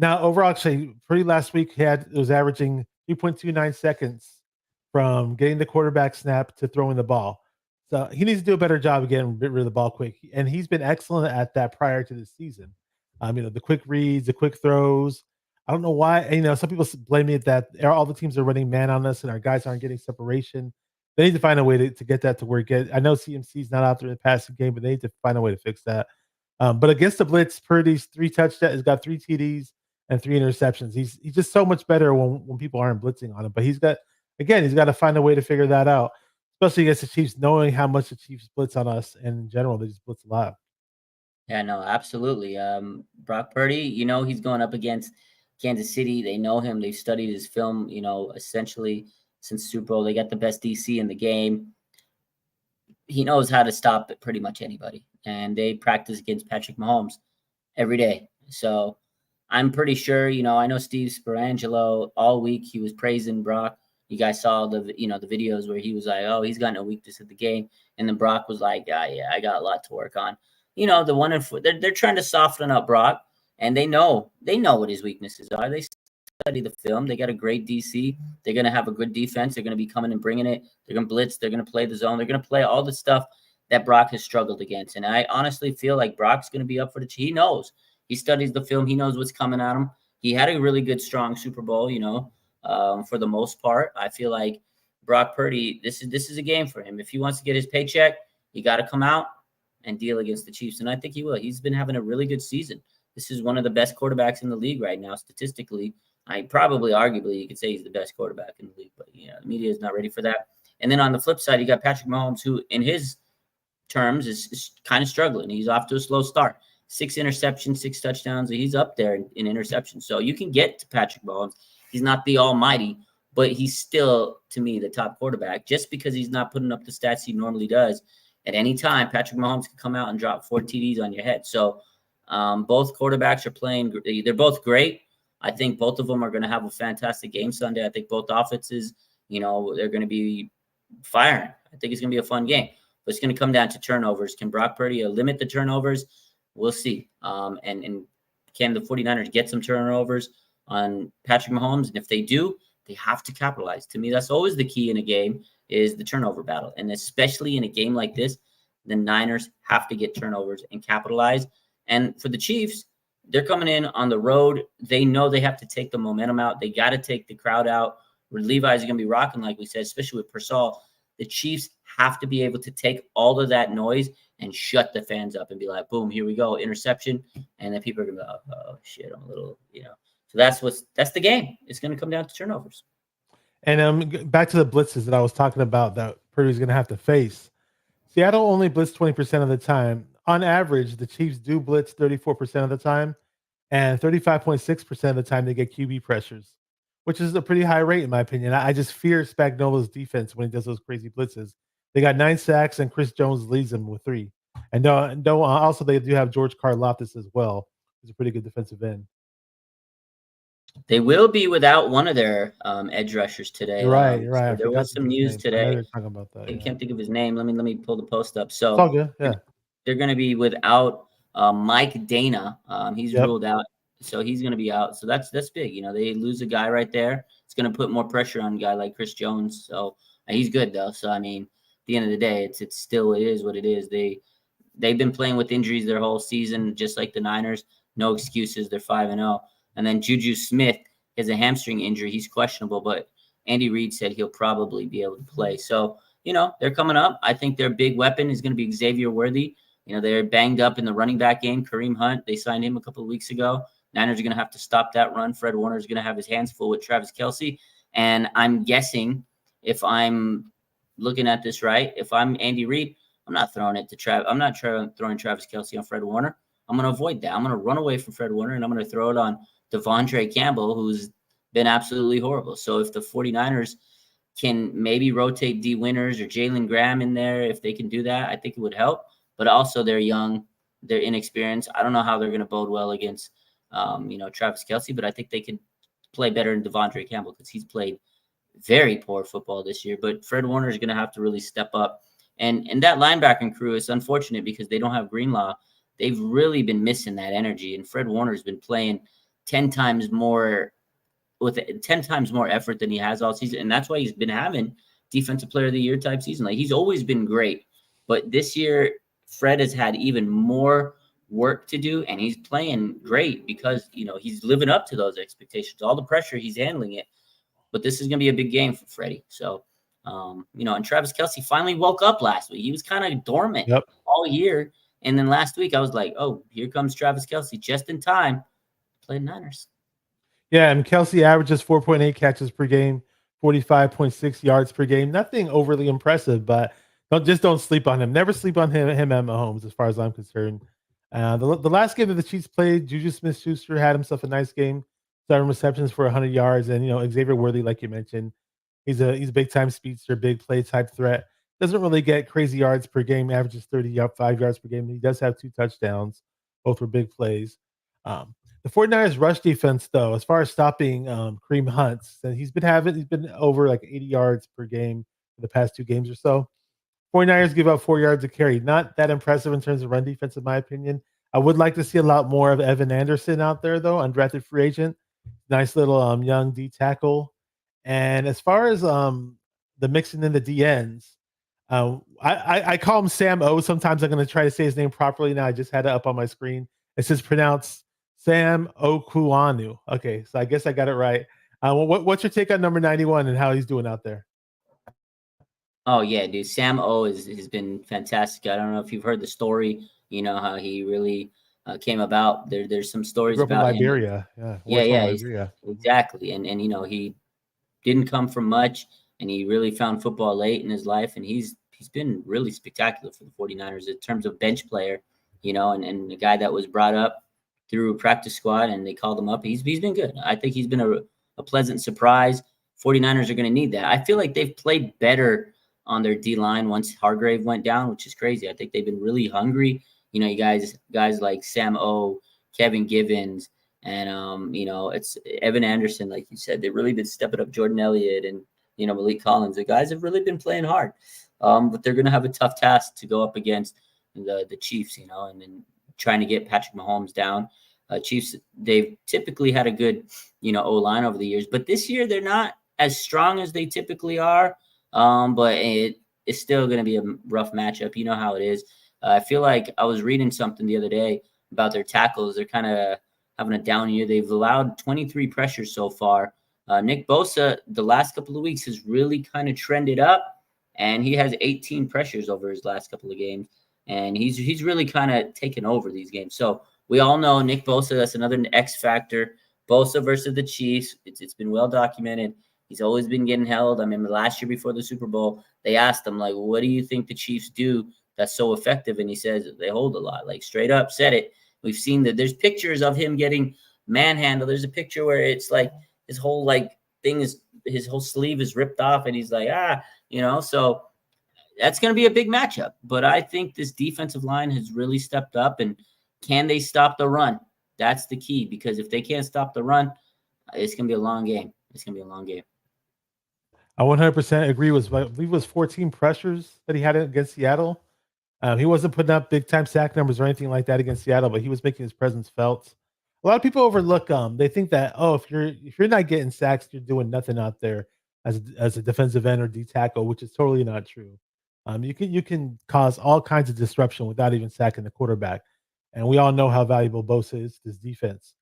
last week was averaging 2.29 seconds from getting the quarterback snap to throwing the ball. So he needs to do a better job of getting rid of the ball quick. And he's been excellent at that prior to this season. The quick reads, the quick throws. I don't know why. Some people blame me that all the teams are running man on us and our guys aren't getting separation. They need to find a way to get that to work. I know CMC's not out there in the passing game, but they need to find a way to fix that. But against the blitz, Purdy's 3 touchdowns. He's got 3 TDs and 3 interceptions. He's just so much better when people aren't blitzing on him. But he's got to find a way to figure that out. Especially against the Chiefs, knowing how much the Chiefs blitz on us, and in general, they just blitz a lot. Yeah, no, absolutely. Brock Purdy, he's going up against Kansas City. They know him. They've studied his film, essentially since Super Bowl. They got the best DC in the game. He knows how to stop pretty much anybody. And they practice against Patrick Mahomes every day. So I'm pretty sure, I know Steve Spirangelo all week he was praising Brock. You guys saw the videos where he was like, "Oh, he's got no weakness at the game," and then Brock was like, "Yeah, I got a lot to work on." The 1-4, they're trying to soften up Brock, and they know what his weaknesses are. They study the film. They got a great DC. They're going to have a good defense. They're going to be coming and bringing it. They're going to blitz. They're going to play the zone. They're going to play all the stuff that Brock has struggled against. And I honestly feel like Brock's going to be up for he knows. He studies the film. He knows what's coming at him. He had a really good, strong Super Bowl, for the most part. I feel like Brock Purdy, this is a game for him. If he wants to get his paycheck, he got to come out and deal against the Chiefs. And I think he will. He's been having a really good season. This is one of the best quarterbacks in the league right now, statistically. Arguably, you could say he's the best quarterback in the league, but the media is not ready for that. And then on the flip side, you got Patrick Mahomes, who in his terms is kind of struggling. He's off to a slow start. 6 interceptions, 6 touchdowns. He's up there in interceptions. So you can get to Patrick Mahomes. He's not the almighty, but he's still, to me, the top quarterback. Just because he's not putting up the stats he normally does, at any time, Patrick Mahomes can come out and drop 4 TDs on your head. So both quarterbacks are playing. They're both great. I think both of them are going to have a fantastic game Sunday. I think both offenses, they're going to be firing. I think it's going to be a fun game. But it's going to come down to turnovers. Can Brock Purdy limit the turnovers? We'll see. And can the 49ers get some turnovers on Patrick Mahomes? And if they do, they have to capitalize. To me, that's always the key in a game is the turnover battle. And especially in a game like this, the Niners have to get turnovers and capitalize. And for the Chiefs, they're coming in on the road. They know they have to take the momentum out. They got to take the crowd out. Where Levi's going to be rocking, like we said, especially with Persol. The Chiefs have to be able to take all of that noise and shut the fans up and be like, boom, here we go, interception. And then people are going to be like, oh, shit, I'm a little, So that's the game. It's going to come down to turnovers. And back to the blitzes that I was talking about that Purdy's going to have to face. Seattle only blitz 20% of the time. On average, the Chiefs do blitz 34% of the time, and 35.6% of the time they get QB pressures, which is a pretty high rate in my opinion. I just fear Spagnuolo's defense when he does those crazy blitzes. They got 9 sacks, and Chris Jones leads them with 3. And also they do have George Karlaftis as well. He's a pretty good defensive end. They will be without one of their edge rushers today. Right. So there was some news today. Talking about that. I can't think of his name. Let me pull the post up. So it's all good. Yeah. They're going to be without Mike Dana. He's ruled out, so he's going to be out. So that's big. They lose a guy right there. It's going to put more pressure on a guy like Chris Jones. So he's good though. So I mean, at the end of the day, it's still it is what it is. They've been playing with injuries their whole season, just like the Niners. No excuses. They're 5-0. And then Juju Smith has a hamstring injury. He's questionable, but Andy Reid said he'll probably be able to play. So, they're coming up. I think their big weapon is going to be Xavier Worthy. They're banged up in the running back game. Kareem Hunt, they signed him a couple of weeks ago. Niners are going to have to stop that run. Fred Warner is going to have his hands full with Travis Kelce. And I'm guessing, if I'm looking at this right, if I'm Andy Reid, I'm not throwing it to Travis. I'm not throwing Travis Kelce on Fred Warner. I'm going to avoid that. I'm going to run away from Fred Warner, and I'm going to throw it on Devondre Campbell, who's been absolutely horrible. So if the 49ers can maybe rotate D Winters or Jalen Graham in there, if they can do that, I think it would help. But also they're young, they're inexperienced. I don't know how they're going to bode well against, Travis Kelce, but I think they can play better than Devondre Campbell because he's played very poor football this year. But Fred Warner is going to have to really step up. And that linebacking crew is unfortunate because they don't have Greenlaw. They've really been missing that energy. And Fred Warner's been playing 10 times more effort than he has all season. And that's why he's been having defensive player of the year type season. Like, he's always been great. But this year, Fred has had even more work to do, and he's playing great because, he's living up to those expectations. All the pressure, he's handling it. But this is going to be a big game for Freddie. So, and Travis Kelce finally woke up last week. He was kind of dormant all year. And then last week I was like, oh, here comes Travis Kelce just in time to play the Niners. Yeah, and Kelce averages 4.8 catches per game, 45.6 yards per game. Nothing overly impressive, but don't sleep on him. Never sleep on him at Mahomes, as far as I'm concerned. The last game that the Chiefs played, Juju Smith-Schuster had himself a nice game, 7 receptions for 100 yards, and Xavier Worthy, like you mentioned, he's a big time speedster, big play type threat. Doesn't really get crazy yards per game, averages 5 yards per game. He does have 2 touchdowns, both were big plays. The 49ers rush defense, though, as far as stopping Kareem Hunt, and he's been over like 80 yards per game for the past 2 games or so. 49ers give up 4 yards a carry. Not that impressive in terms of run defense, in my opinion. I would like to see a lot more of Evan Anderson out there, though, undrafted free agent. Nice little young D tackle. And as far as the mixing in the DNs, I call him Sam O. Sometimes I'm going to try to say his name properly. Now I just had it up on my screen. It's just pronounced Sam Okuanu. Okay, so I guess I got it right. What's your take on number 91 and how he's doing out there? Oh yeah, dude. Sam O has been fantastic. I don't know if you've heard the story. How he really came about. There's some stories Grew up in about him. Liberia. Yeah, Yeah, Liberia. Exactly. And he didn't come from much, and he really found football late in his life, and he's been really spectacular for the 49ers in terms of bench player. And the guy that was brought up through a practice squad, and they called him up. He's been good. I think he's been a pleasant surprise. 49ers are going to need that. I feel like they've played better on their D line once Hargrave went down, which is crazy. I think they've been really hungry. You guys like Sam O, Kevin Givens, and it's Evan Anderson, like you said. They really did step it up. Jordan Elliott and Malik Collins. The guys have really been playing hard, but they're going to have a tough task to go up against the Chiefs. And then trying to get Patrick Mahomes down. Chiefs, they've typically had a good O line over the years, but this year they're not as strong as they typically are. But it's still going to be a rough matchup. You know how it is. I feel like I was reading something the other day about their tackles. They're kind of having a down year. They've allowed 23 pressures so far. Nick Bosa, the last couple of weeks, has really kind of trended up, and he has 18 pressures over his last couple of games, and he's really kind of taken over these games. So we all know Nick Bosa. That's another X factor. Bosa versus the Chiefs. It's been well documented. He's always been getting held. I remember last year before the Super Bowl, they asked him, like, what do you think the Chiefs do that's so effective? And he says they hold a lot. Like, straight up said it. We've seen that there's pictures of him getting manhandled. There's a picture where it's like his whole his whole sleeve is ripped off, and he's like, so that's going to be a big matchup. But I think this defensive line has really stepped up, and can they stop the run? That's the key, because if they can't stop the run, it's going to be a long game. It's going to be a long game. I 100% agree. I believe it was 14 pressures that he had against Seattle. He wasn't putting up big time sack numbers or anything like that against Seattle, but he was making his presence felt. A lot of people overlook they think that if you're not getting sacks, you're doing nothing out there as a defensive end or D tackle, which is totally not true. You can cause all kinds of disruption without even sacking the quarterback, and we all know how valuable Bosa is to this defense.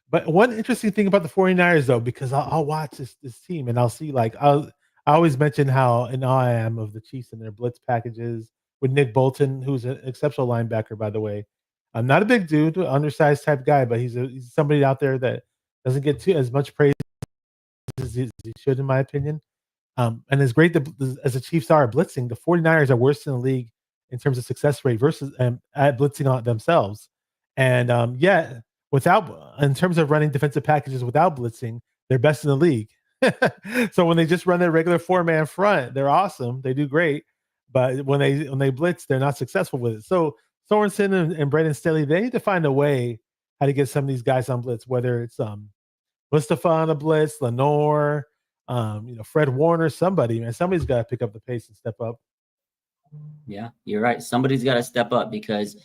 But one interesting thing about the 49ers, though, because I'll watch this team and I'll see, I always mention how in awe I am of the Chiefs and their blitz packages with Nick Bolton, who's an exceptional linebacker, by the way. I'm not a big dude, undersized type guy, but he's somebody out there that doesn't get as much praise as he should, in my opinion. And as great as the Chiefs are at blitzing, the 49ers are worse in the league in terms of success rate versus at blitzing on themselves. And in terms of running defensive packages without blitzing, they're best in the league. So when they just run their regular 4-man front, they're awesome. They do great. But when they blitz, they're not successful with it. So Sorensen and Brandon Staley, they need to find a way how to get some of these guys on blitz, whether it's Mustafa on a blitz, Lenore, Fred Warner, somebody's got to pick up the pace and step up. Yeah, you're right. Somebody's got to step up because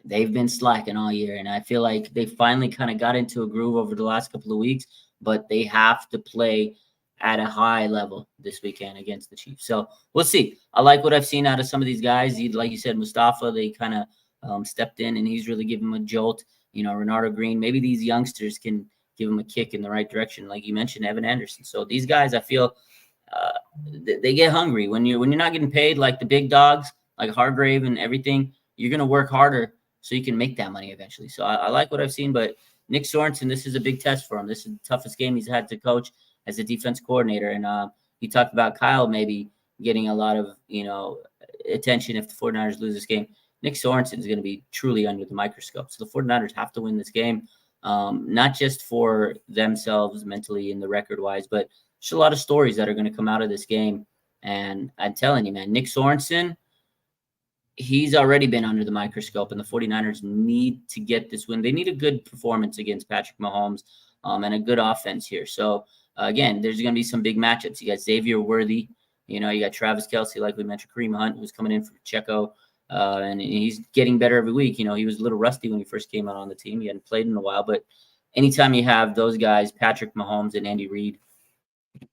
they've been slacking all year. And I feel like they finally kind of got into a groove over the last couple of weeks, but they have to play at a high level this weekend against the Chiefs. So we'll see. I like what I've seen out of some of these guys. Like you said, Mustafa, they kind of stepped in, and he's really giving them a jolt. Renardo Green, maybe these youngsters can give him a kick in the right direction. Like you mentioned, Evan Anderson. So these guys, I feel they get hungry when you're not getting paid like the big dogs, like Hargrave and everything. You're going to work harder so you can make that money eventually. So I like what I've seen, but Nick Sorensen, this is a big test for him. This is the toughest game he's had to coach as a defense coordinator. And you talked about Kyle maybe getting a lot of, attention if the 49ers lose this game. Nick Sorensen is going to be truly under the microscope. So the 49ers have to win this game, not just for themselves mentally and the record-wise, but there's a lot of stories that are going to come out of this game. And I'm telling you, man, Nick Sorensen, he's already been under the microscope, and the 49ers need to get this win. They need a good performance against Patrick Mahomes and a good offense here. So, again, there's going to be some big matchups. You got Xavier Worthy. You got Travis Kelce, like we mentioned, Kareem Hunt, who's coming in for Checo. And he's getting better every week. He was a little rusty when he first came out on the team. He hadn't played in a while. But anytime you have those guys, Patrick Mahomes and Andy Reid, you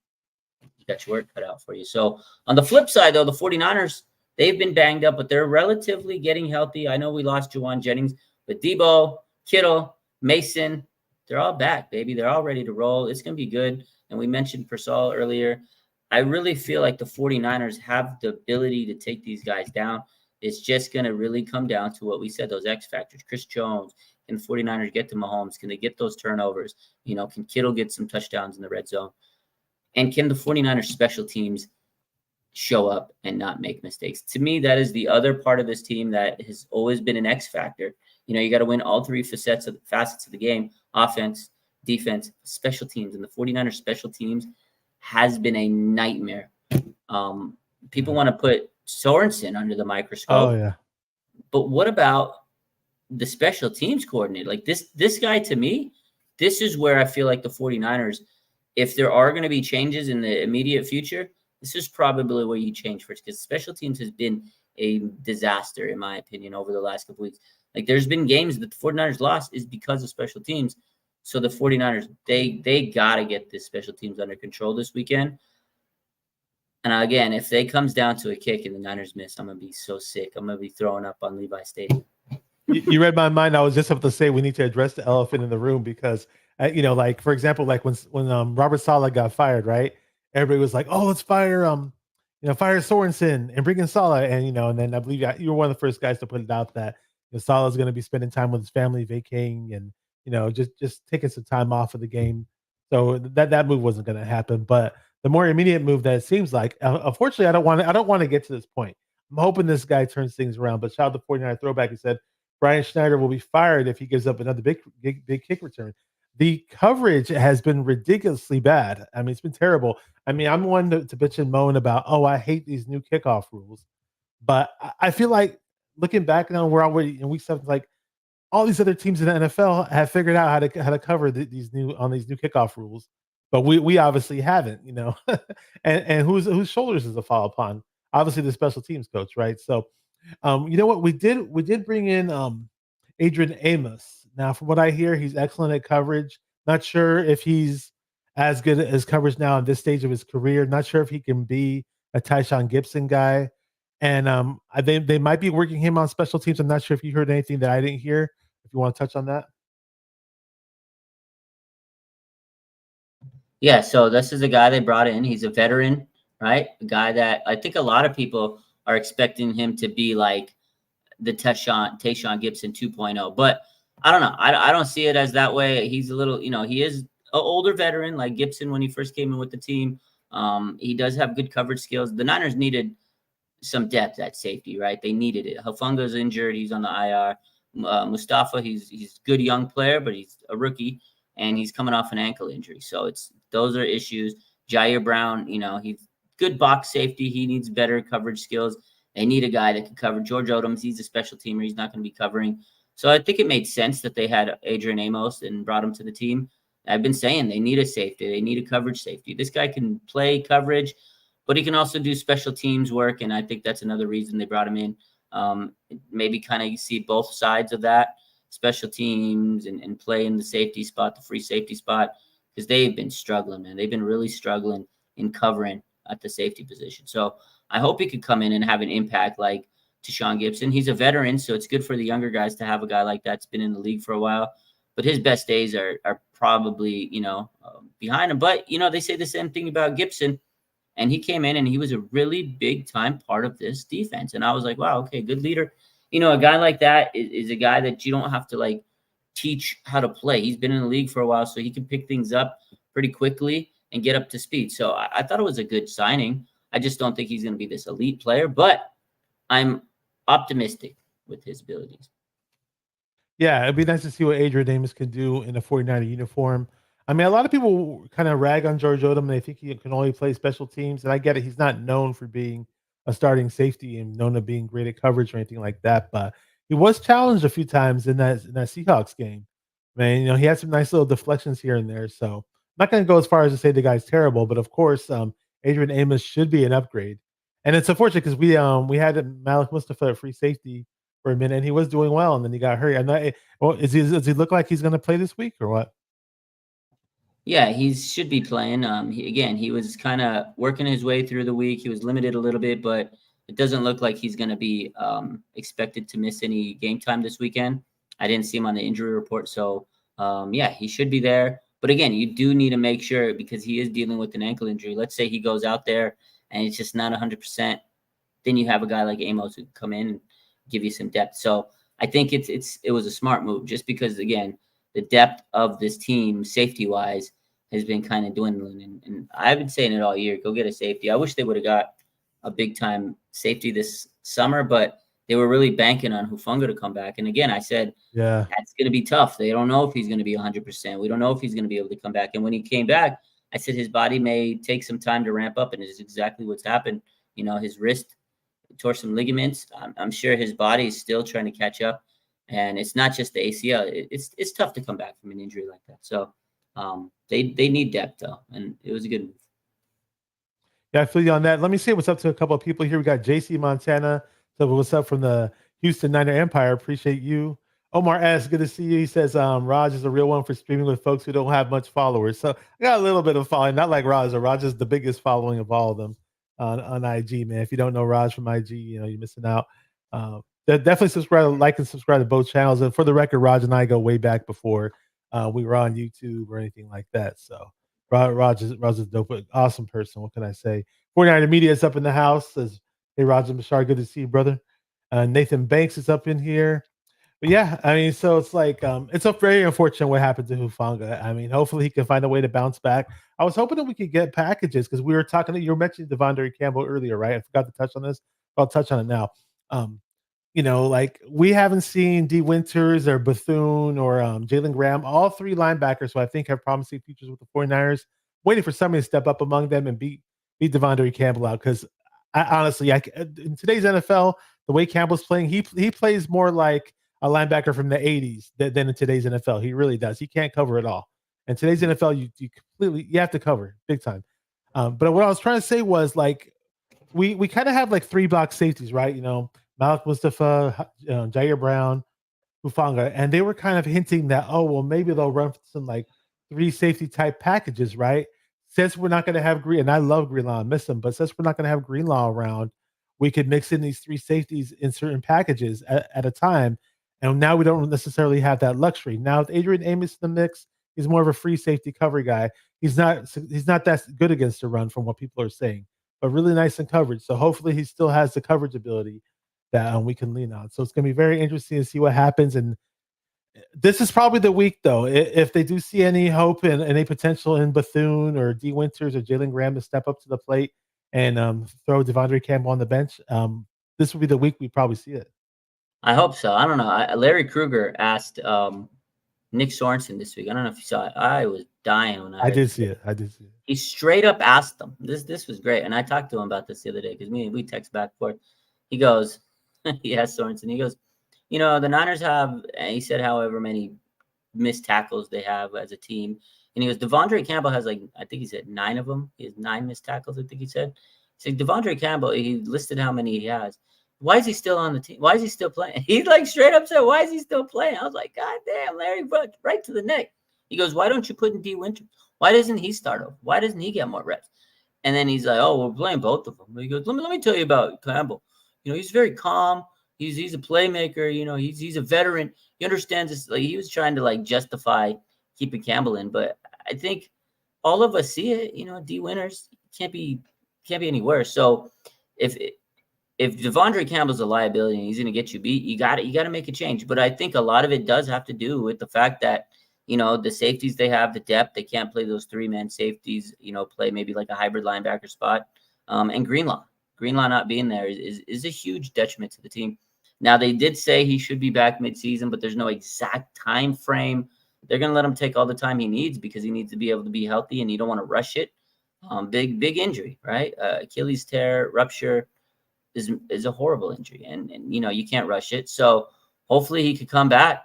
got your work cut out for you. So on the flip side, though, the 49ers, they've been banged up, but they're relatively getting healthy. I know we lost Juwan Jennings, but Debo, Kittle, Mason, they're all back, baby. They're all ready to roll. It's going to be good. And we mentioned Persall earlier. I really feel like the 49ers have the ability to take these guys down. It's just going to really come down to what we said, those X factors. Chris Jones, can the 49ers get to Mahomes? Can they get those turnovers? Can Kittle get some touchdowns in the red zone? And can the 49ers special teams show up and not make mistakes? To me, that is the other part of this team that has always been an X factor. You got to win all three facets of the game: offense, defense, special teams. And the 49ers special teams has been a nightmare. People want to put Sorensen under the microscope. Oh, yeah. But what about the special teams coordinator? Like this guy, to me, this is where I feel like the 49ers, if there are going to be changes in the immediate future, this is probably where you change first, because special teams has been a disaster, in my opinion, over the last couple weeks. Like, there's been games that the 49ers lost is because of special teams. So the 49ers, they got to get this special teams under control this weekend. And again, if it comes down to a kick and the Niners miss, I'm going to be so sick. I'm going to be throwing up on Levi Stadium. You read my mind. I was just about to say we need to address the elephant in the room because, like, for example, like when Robert Saleh got fired, right? Everybody was like, oh, let's fire fire Sorensen and bring in Saleh. And, and then I believe you were one of the first guys to put it out that Saleh is going to be spending time with his family, vacating and, just taking some time off of the game. So that move wasn't going to happen. But the more immediate move that it seems like, unfortunately, I don't want to get to this point. I'm hoping this guy turns things around. But shout out to 49 throwback. He said Brian Schneider will be fired if he gives up another big kick return. The coverage has been ridiculously bad. I mean, it's been terrible. I mean, I'm one to bitch and moan about, I hate these new kickoff rules. But I feel like looking back now, we're already in week 7, like all these other teams in the NFL have figured out how to cover these new kickoff rules. But we obviously haven't, and whose shoulders does it fall upon? Obviously the special teams coach, right? So you know what? We did bring in Adrian Amos. Now, from what I hear, he's excellent at coverage. Not sure if he's as good as coverage now at this stage of his career. Not sure if he can be a Tyshawn Gibson guy. And they might be working him on special teams. I'm not sure if you heard anything that I didn't hear. If you want to touch on that. Yeah, so this is a guy they brought in. He's a veteran, right? A guy that I think a lot of people are expecting him to be like the Tyshawn Gibson 2.0. But I don't know. I don't see it as that way. He's a little, he is an older veteran like Gibson when he first came in with the team. He does have good coverage skills. The Niners needed some depth at safety, right? They needed it. Hufunga's injured. He's on the IR. Mustafa, he's a good young player, but he's a rookie, and he's coming off an ankle injury. So those are issues. Jair Brown, he's good box safety. He needs better coverage skills. They need a guy that can cover. George Odoms, he's a special teamer. He's not going to be covering. So I think it made sense that they had Adrian Amos and brought him to the team. I've been saying they need a safety. They need a coverage safety. This guy can play coverage, but he can also do special teams work, and I think that's another reason they brought him in. Maybe kind of see both sides of that, special teams and play in the safety spot, the free safety spot, because they've been struggling, man. They've been really struggling in covering at the safety position. So I hope he could come in and have an impact like Tyshawn Gibson. He's a veteran, so it's good for the younger guys to have a guy like that's been in the league for a while. But his best days are probably, behind him. But, they say the same thing about Gibson. And he came in and he was a really big time part of this defense. And I was like, wow, okay, good leader. A guy like that is a guy that you don't have to teach how to play. He's been in the league for a while, so he can pick things up pretty quickly and get up to speed. So I thought it was a good signing. I just don't think he's going to be this elite player, but I'm optimistic. with his abilities. Yeah, it'd be nice to see what Adrian Amos can do in a 49er uniform. I mean, a lot of people kind of rag on George Odom and they think he can only play special teams. And I get it. He's not known for being a starting safety and known to being great at coverage or anything like that. But he was challenged a few times in that Seahawks game. Man, he had some nice little deflections here and there. So I'm not going to go as far as to say the guy's terrible, but of course, Adrian Amos should be an upgrade. And it's unfortunate because we had Malik Mustafa at free safety for a minute, and he was doing well, and then he got hurt. And well, does he look like he's going to play this week or what? Yeah, he should be playing. He was kind of working his way through the week. He was limited a little bit, but it doesn't look like he's going to be expected to miss any game time this weekend. I didn't see him on the injury report, so yeah, he should be there. But again, you do need to make sure because he is dealing with an ankle injury. Let's say he goes out there and it's just not 100%. Then you have a guy like Amos who can come in and give you some depth. So I think it was a smart move just because again the depth of this team safety wise has been kind of dwindling. And I've been saying it all year. Go get a safety. I wish they would have got a big time safety this summer, but they were really banking on Hufanga to come back. And again, I said, Yeah, that's going to be tough. They don't know if he's going to be 100%. We don't know if he's going to be able to come back. And when he came back, I said his body may take some time to ramp up, and it's exactly what's happened. His wrist tore some ligaments. I'm sure his body is still trying to catch up, and it's not just the ACL. It's tough to come back from an injury like that. So they need depth though, and it was a good move. yeah, I feel you on that. Let me say what's up to a couple of people here. We got JC Montana. So what's up from the Houston Niner Empire? Appreciate you. Omar S, good to see you. He says, Raj is a real one for streaming with folks who don't have much followers. So I got a little bit of following, not like Raj. Raj is the biggest following of all of them on IG, man. If you don't know Raj from IG, you're missing out. Definitely subscribe, like, and subscribe to both channels. And for the record, Raj and I go way back before we were on YouTube or anything like that. So Raj is dope, awesome person. What can I say? 49er Media is up in the house. Says, hey, Raj and Bashar, good to see you, brother. Nathan Banks is up in here. But yeah, I mean, so it's like it's a very unfortunate what happened to Hufanga. I mean, hopefully he can find a way to bounce back. I was hoping that we could get packages because we were talking. You were mentioning Devondre Campbell earlier, right? I forgot to touch on this. I'll touch on it now. Like we haven't seen D Winters or Bethune or Jalen Graham, all three linebackers who I think have promising futures with the 49ers. Waiting for somebody to step up among them and beat Devondre Campbell out because honestly, in today's NFL, the way Campbell's playing, he plays more like a linebacker from the 80s than in today's NFL. He really does. He can't cover it all. In today's NFL, you have to cover big time. But what I was trying to say was like we kind of have like three box safeties, right? Malik Mustafa, Jair Brown, Hufanga, and they were kind of hinting that maybe they'll run some like three safety type packages, right? Since we're not going to have Green, and I love Greenlaw, I miss him, but since we're not going to have Greenlaw around, we could mix in these three safeties in certain packages at a time. And now we don't necessarily have that luxury. Now with Adrian Amos in the mix, he's more of a free safety cover guy. He's not that good against the run from what people are saying, but really nice in coverage. So hopefully he still has the coverage ability that we can lean on. So it's going to be very interesting to see what happens. And this is probably the week, though, if they do see any hope and any potential in Bethune or D Winters or Jalen Graham to step up to the plate and throw Devondre Campbell on the bench. This will be the week we probably see it. I hope so. I don't know. Larry Kruger asked Nick Sorensen this week. I don't know if you saw it. I was dying when I did see it. He straight up asked them. This was great. And I talked to him about this the other day because we text back and forth. He goes, he asked Sorensen, he goes, the Niners have, and he said however many missed tackles they have as a team. And he goes, Devondre Campbell has I think he said 9 of them. He has 9 missed tackles, I think he said. He said, Devondre Campbell, he listed how many he has. Why is he still on the team? Why is he still playing? He straight up said, why is he still playing? I was like, God damn, Larry, right to the neck. He goes, why don't you put in D Winter? Why doesn't he start over? Why doesn't he get more reps? And then he's like, we're playing both of them. He goes, let me tell you about Campbell. He's very calm. He's a playmaker. He's a veteran. He understands this. He was trying to justify keeping Campbell in, but I think all of us see it. D Winters can't be any worse. So if Devondre Campbell's a liability and he's going to get you beat, you got to make a change. But I think a lot of it does have to do with the fact that the safeties they have, the depth, they can't play those 3-man safeties. Play maybe like a hybrid linebacker spot, and Greenlaw not being there is a huge detriment to the team. Now, they did say he should be back midseason, but there's no exact time frame. They're going to let him take all the time he needs because he needs to be able to be healthy, and you don't want to rush it. Big injury, right? Achilles tear, rupture is a horrible injury, and you can't rush it. So hopefully he could come back,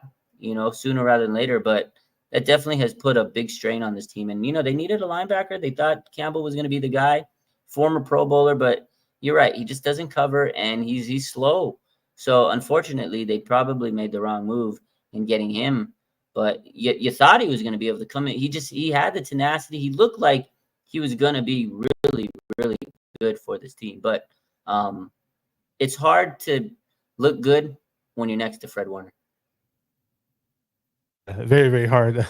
sooner rather than later. But that definitely has put a big strain on this team. And they needed a linebacker. They thought Campbell was going to be the guy, former Pro Bowler, but you're right, he just doesn't cover, and he's slow. So unfortunately, they probably made the wrong move in getting him. But you thought he was going to be able to come in. He had the tenacity. He looked like he was going to be really, really good for this team. But it's hard to look good when you're next to Fred Warner. Very, very hard.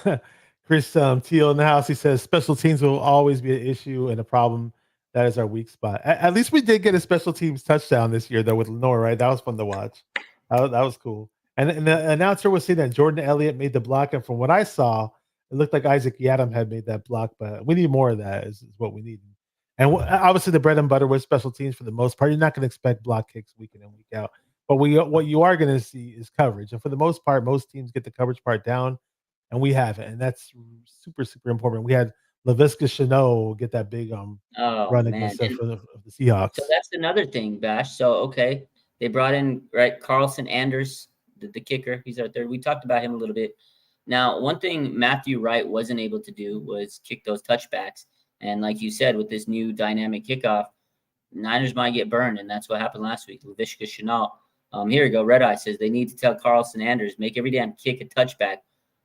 Chris Teal in the house, he says special teams will always be an issue and a problem. That is our weak spot. At least we did get a special teams touchdown this year, though, with Lenore, right? That was fun to watch. That was cool. And the announcer was saying that Jordan Elliott made the block, and from what I saw, it looked like Isaac Yadam had made that block, but we need more of that is what we need. And obviously the bread and butter with special teams for the most part. You're not going to expect block kicks week in and week out. But what you are going to see is coverage. And for the most part, most teams get the coverage part down, and we have it. And that's super, super important. We had Laviska Shenault get that big run against the Seahawks. So that's another thing, Bash. So, okay, they brought in, right, Carlson Anders, the kicker. He's our third. We talked about him a little bit. Now, one thing Matthew Wright wasn't able to do was kick those touchbacks. And like you said, with this new dynamic kickoff, Niners might get burned, and that's what happened last week. Laviska Shenault. Here we go. Red Eye says they need to tell Carlson Anders, make every damn kick a touchback.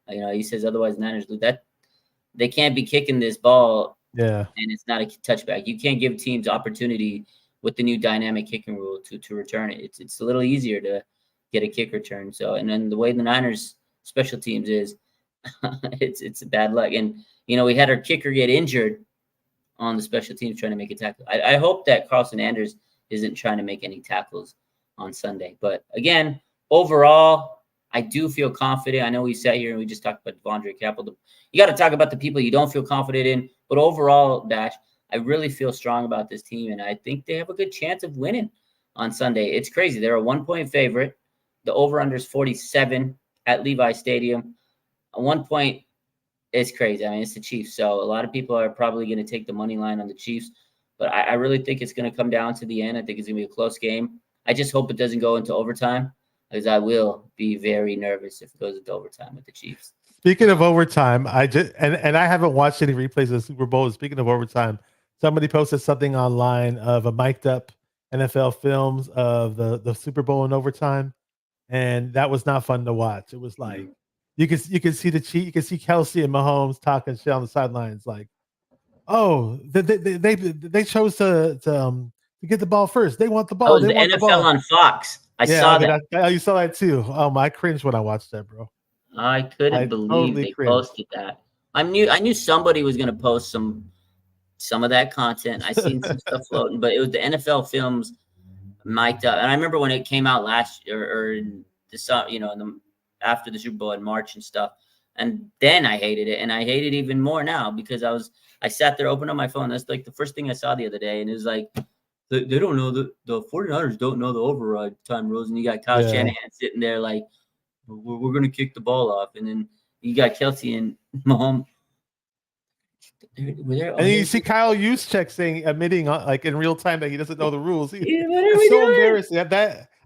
He says otherwise Niners lose. That they can't be kicking this ball. Yeah. And it's not a touchback. You can't give teams opportunity with the new dynamic kicking rule to return it. It's a little easier to get a kick return. So, and then the way the Niners special teams is, it's a bad luck. And we had our kicker get injured on the special teams trying to make a tackle. I hope that Carlson Anders isn't trying to make any tackles on Sunday. But again, overall, I do feel confident. I know we sat here and we just talked about Devondre Campbell. You got to talk about the people you don't feel confident in. But overall, Dash, I really feel strong about this team, and I think they have a good chance of winning on Sunday. It's crazy. They're a 1-point favorite. The over-under is 47 at Levi Stadium. At 1 point, it's crazy. I mean, it's the Chiefs, so a lot of people are probably going to take the money line on the Chiefs. But I really think it's going to come down to the end. I think it's going to be a close game. I just hope it doesn't go into overtime, because I will be very nervous if it goes into overtime with the Chiefs. Speaking of overtime, I haven't watched any replays of the Super Bowl. Speaking of overtime, somebody posted something online of a mic'd up NFL films of the Super Bowl in overtime, and that was not fun to watch. It was like you can see you can see Kelsey and Mahomes talking shit on the sidelines, like, oh, they chose to get the ball first. They want the ball. Oh, the NFL on Fox. I saw that. You saw that too. I cringed when I watched that, bro. I couldn't believe they posted that. I knew somebody was going to post some of that content. I seen some stuff floating, but it was the NFL films mic'd up. And I remember when it came out last year or in the after the Super Bowl in March and stuff. And then I hated it, and I hate it even more now because I sat there, opened up my phone. That's like the first thing I saw the other day, and it was like they don't know the 49ers don't know the override time rules, and you got Kyle Shanahan sitting there like, we're going to kick the ball off. And then you got Kelsey and Mahomes. And you see Kyle Juszczyk admitting like in real time that he doesn't know the rules. It's so embarrassing.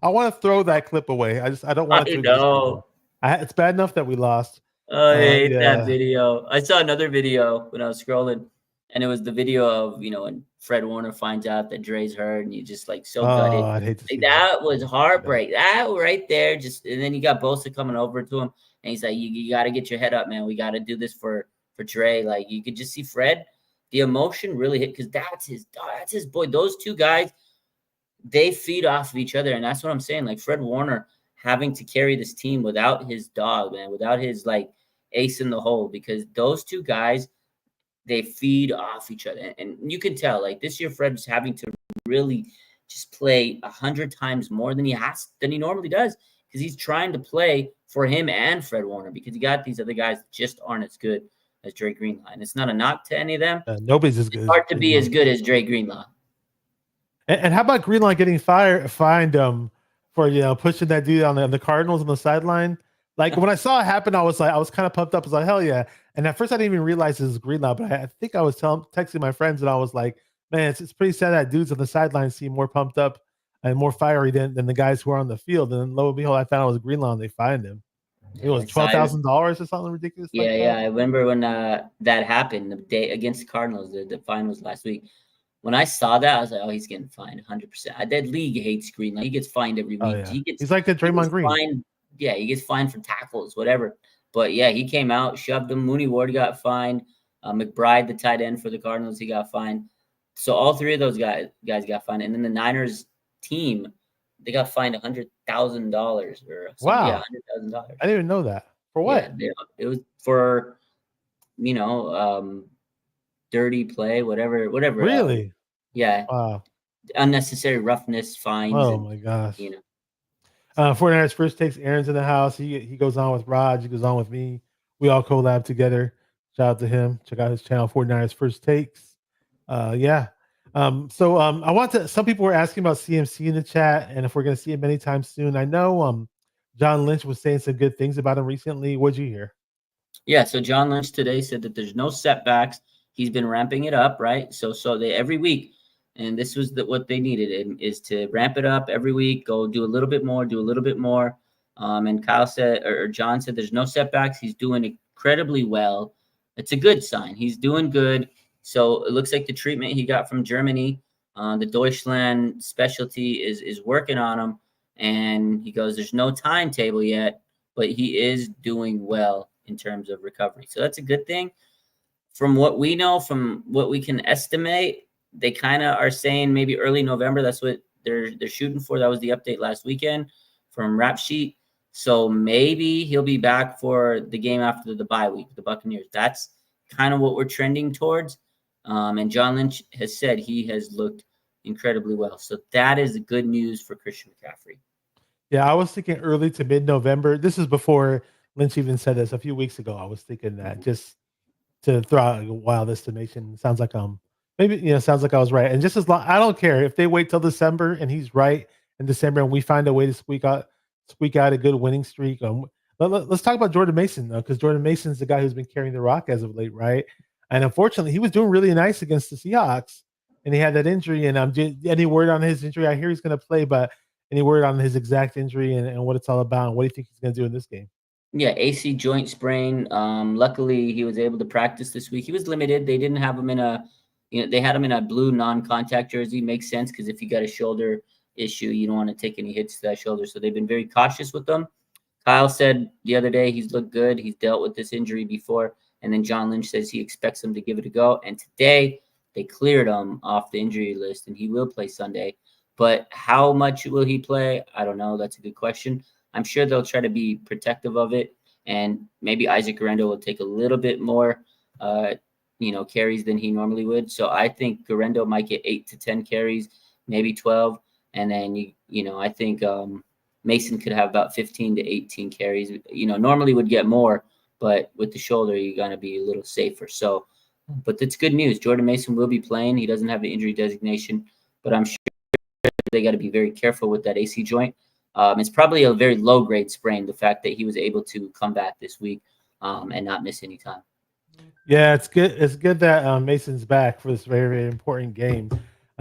I want to throw that clip away. I don't want to. know. It's bad enough that we lost. I hate that video. I saw another video when I was scrolling, and it was the video of when Fred Warner finds out that Dre's hurt, and you just like so gutted. I'd hate to see that was heartbreak. That right there, and then you got Bosa coming over to him, and he's like, "You got to get your head up, man. We got to do this for Dre." Like you could just see Fred, the emotion really hit because that's his boy. Those two guys, they feed off of each other, and that's what I'm saying. Like Fred Warner having to carry this team without his dog, man, without his like ace in the hole, because those two guys, they feed off each other. And you can tell, like this year, Fred's having to really just play 100 times more than he normally does, because he's trying to play for him and Fred Warner, because you got these other guys that just aren't as good as Dre Greenlaw. And it's not a knock to any of them. Nobody's as good. It's hard to be as good as Dre Greenlaw. And how about Greenlaw getting fined for pushing that dude on the Cardinals on the sideline. Like when I saw it happen, I was kind of pumped up. I was like, hell yeah! And at first, I didn't even realize it was Greenlaw, but I think I was texting my friends, and I was like, man, it's pretty sad that dudes on the sideline seem more pumped up and more fiery than the guys who are on the field. And then lo and behold, I found it was Greenlaw, and they fined him. It was $12,000 or something ridiculous. Yeah, like yeah. I remember when that happened the day against the Cardinals. The fine was last week. When I saw that, I was like, "Oh, he's getting fined 100%." That league hates Greenlaw. He gets fined every week. Oh yeah, he's like the Draymond Green. Fined, yeah, he gets fined for tackles, whatever. But yeah, he came out, shoved him. Mooney Ward got fined. McBride, the tight end for the Cardinals, he got fined. So all three of those guys got fined, and then the Niners team, they got fined $100,000 or something. Wow, yeah, $100,000. I didn't even know that. For what? Yeah, it was for dirty play, whatever. Really? Yeah. Wow. Unnecessary roughness, fines. Oh my gosh. 49ers first takes Aaron's in the house. He goes on with Raj. He goes on with me. We all collab together. Shout out to him. Check out his channel, 49ers First Takes. Yeah. I want to. Some people were asking about CMC in the chat, and if we're going to see him anytime soon. I know John Lynch was saying some good things about him recently. What'd you hear? Yeah. So John Lynch today said that there's no setbacks. He's been ramping it up, right? So they every week. And this was what they needed, is to ramp it up every week, go do a little bit more, do a little bit more. And Kyle said, or John said, there's no setbacks. He's doing incredibly well. It's a good sign. He's doing good. So it looks like the treatment he got from Germany, the Deutschland specialty is working on him. And he goes, there's no timetable yet, but he is doing well in terms of recovery. So that's a good thing. From what we know, from what we can estimate, they kind of are saying maybe early November. That's what they're shooting for. That was the update last weekend from Rap Sheet. So maybe he'll be back for the game after the bye week, the Buccaneers. That's kind of what we're trending towards. And John Lynch has said he has looked incredibly well. So that is good news for Christian McCaffrey. Yeah, I was thinking early to mid-November. This is before Lynch even said this a few weeks ago. I was thinking that just to throw out a wild estimation. Sounds like maybe sounds like I was right. And just as long, I don't care if they wait till December and he's right in December and we find a way to squeak out a good winning streak. Let's talk about Jordan Mason though, because Jordan Mason's the guy who's been carrying the rock as of late, right? And unfortunately, he was doing really nice against the Seahawks, and he had that injury. And any word on his injury? I hear he's going to play, but any word on his exact injury and what it's all about? And what do you think he's going to do in this game? Yeah, AC joint sprain. Luckily, he was able to practice this week. He was limited. They didn't have him they had him in a blue non-contact jersey. Makes sense because if you got a shoulder issue, you don't want to take any hits to that shoulder. So they've been very cautious with them. Kyle said the other day he's looked good. He's dealt with this injury before. And then John Lynch says he expects him to give it a go. And today they cleared him off the injury list, and he will play Sunday. But how much will he play? I don't know. That's a good question. I'm sure they'll try to be protective of it. And maybe Isaac Guerendo will take a little bit more carries than he normally would. So I think Guerendo might get 8 to 10 carries, maybe 12. And then, I think Mason could have about 15 to 18 carries. Normally would get more, but with the shoulder, you're going to be a little safer. So, but that's good news. Jordan Mason will be playing. He doesn't have the injury designation, but I'm sure they got to be very careful with that AC joint. It's probably a very low-grade sprain, the fact that he was able to come back this week and not miss any time. Yeah, it's good. It's good that Mason's back for this very, very important game.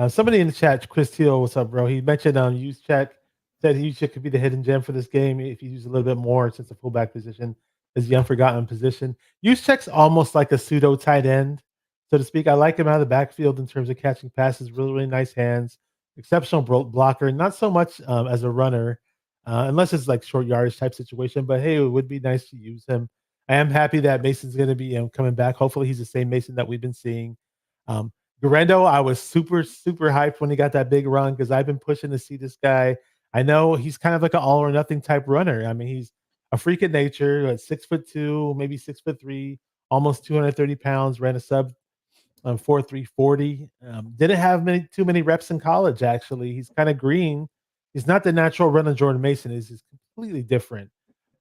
Somebody in the chat, Chris Teal, what's up, bro? He mentioned Juszczyk said Juszczyk could be the hidden gem for this game if you use a little bit more, since the fullback position is the unforgotten position. Juszczyk's almost like a pseudo tight end, so to speak. I like him out of the backfield in terms of catching passes. Really, really nice hands. Exceptional blocker. Not so much as a runner, unless it's like short yardage type situation. But hey, it would be nice to use him. I am happy that Mason's going to be coming back. Hopefully, he's the same Mason that we've been seeing. Guerendo, I was super, super hyped when he got that big run because I've been pushing to see this guy. I know he's kind of like an all or nothing type runner. I mean, he's a freak of nature, 6'2", maybe 6'3", almost 230 pounds, ran a sub 4.3 40. Didn't have too many reps in college, actually. He's kind of green. He's not the natural runner Jordan Mason is. He's completely different.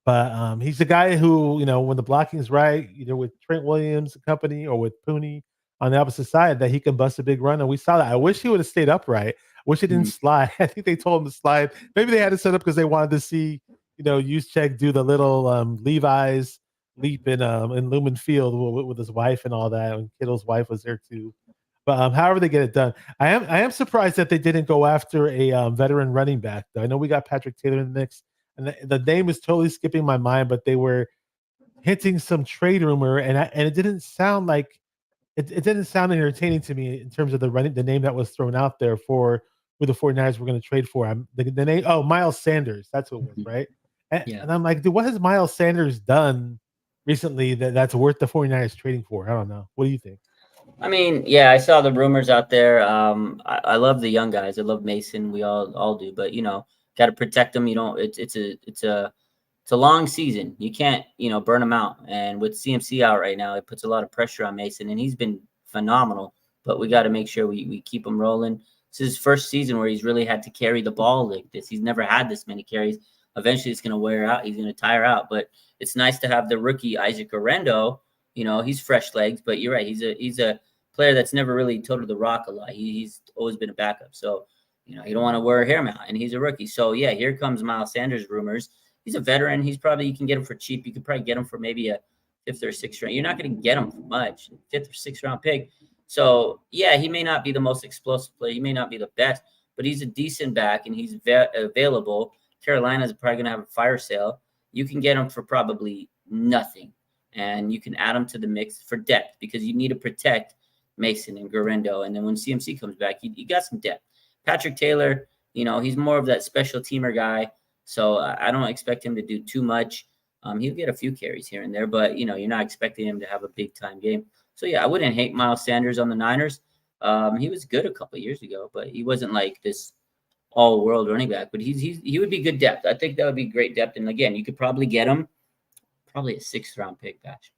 But he's the guy who, when the blocking is right, either with Trent Williams and company or with Pooney on the opposite side, that he can bust a big run. And we saw that. I wish he would have stayed upright. Wish it didn't slide. I think they told him to slide. Maybe they had it set up because they wanted to see, Juszczyk do the little Levi's leap in Lumen Field with his wife and all that. And Kittle's wife was there too. But however they get it done, I am surprised that they didn't go after a veteran running back. Though I know we got Patrick Taylor in the mix, and the name is totally skipping my mind. But they were hinting some trade rumor, and it didn't sound like it didn't sound entertaining to me in terms of the name that was thrown out there for who the 49ers were going to trade for. The name, Miles Sanders, that's who it was, right? And I'm like, dude, what has Miles Sanders done recently that's worth the 49ers trading for? I don't know. What do you think? I mean, yeah, I saw the rumors out there. I love the young guys. I love Mason. We all do, but got to protect them. It's a long season. You can't, burn them out. And with CMC out right now, it puts a lot of pressure on Mason, and he's been phenomenal. But we got to make sure we keep him rolling. This is his first season where he's really had to carry the ball like this. He's never had this many carries. Eventually, it's going to wear out. He's going to tire out. But it's nice to have the rookie Isaac Orendo. He's fresh legs, but you're right. He's a player that's never really toted the rock a lot. He's always been a backup. So, you don't want to wear him out, and he's a rookie. So, yeah, here comes Miles Sanders rumors. He's a veteran. You can get him for cheap. You could probably get him for maybe a 5th or 6th round. You're not going to get him for much, 5th or 6th round pick. So, yeah, he may not be the most explosive player. He may not be the best, but he's a decent back, and he's available. Carolina's probably going to have a fire sale. You can get him for probably nothing, and you can add him to the mix for depth because you need to protect Mason and Garendo. And then when CMC comes back, you got some depth. Patrick Taylor, he's more of that special teamer guy. So I don't expect him to do too much. He'll get a few carries here and there, but, you're not expecting him to have a big-time game. So, yeah, I wouldn't hate Miles Sanders on the Niners. He was good a couple of years ago, but he wasn't like this all-world running back. But he would be good depth. I think that would be great depth. And, again, you could probably get him probably a 6th-round pick, Batch.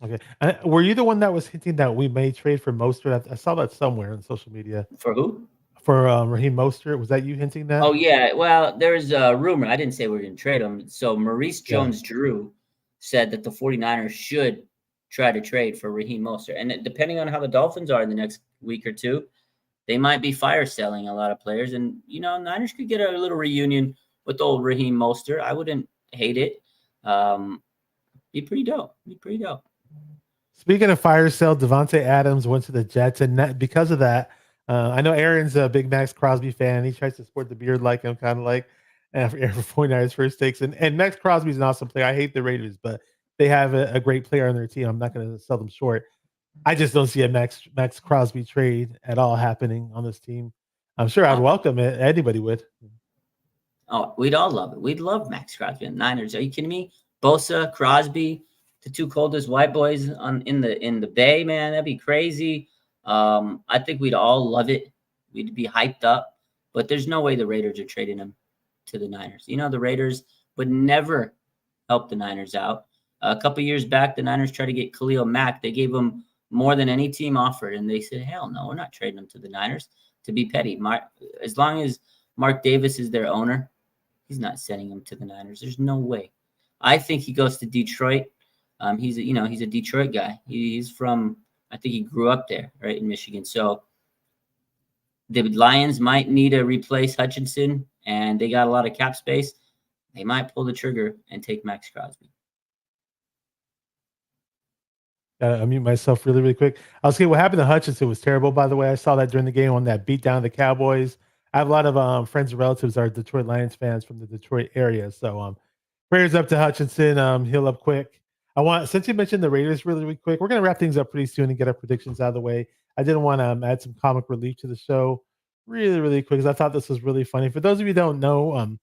Okay. Were you the one that was hinting that we may trade for Mostert? I saw that somewhere on social media. For who? For Raheem Mostert. Was that you hinting that? Oh, yeah. Well, there's a rumor. I didn't say we are going to trade him. So Maurice Jones-Drew said that the 49ers should try to trade for Raheem Mostert. And depending on how the Dolphins are in the next week or two, they might be fire selling a lot of players. And, Niners could get a little reunion with old Raheem Mostert. I wouldn't hate it. Be pretty dope. Speaking of fire sale, Devontae Adams went to the Jets. And because of that, I know Aaron's a big Max Crosby fan. He tries to sport the beard like him, kind of like for 49ers first takes. And Max Crosby's an awesome player. I hate the Raiders, but they have a great player on their team. I'm not going to sell them short. I just don't see a Max Crosby trade at all happening on this team. I'm sure I'd welcome it. Anybody would. Oh, we'd all love it. We'd love Max Crosby and Niners. Are you kidding me? Bosa, Crosby, the two coldest white boys in the Bay, man. That'd be crazy. I think we'd all love it. We'd be hyped up, but there's no way the Raiders are trading him to the Niners. The Raiders would never help the Niners out. A couple years back, the Niners tried to get Khalil Mack. They gave him more than any team offered, and they said, hell no, we're not trading him to the Niners to be petty. As long as Mark Davis is their owner, he's not sending him to the Niners. There's no way. I think he goes to Detroit. He's a Detroit guy. He's from, I think he grew up there, right, in Michigan. So the Lions might need to replace Hutchinson, and they got a lot of cap space. They might pull the trigger and take Max Crosby. Gotta unmute myself really, really quick. I was saying what happened to Hutchinson was terrible, by the way. I saw that during the game on that beat down of the Cowboys. I have a lot of friends and relatives that are Detroit Lions fans from the Detroit area. So prayers up to Hutchinson. Heal up quick. Since you mentioned the Raiders really, really quick, we're going to wrap things up pretty soon and get our predictions out of the way. I didn't want to add some comic relief to the show really, really quick because I thought this was really funny. For those of you who don't know,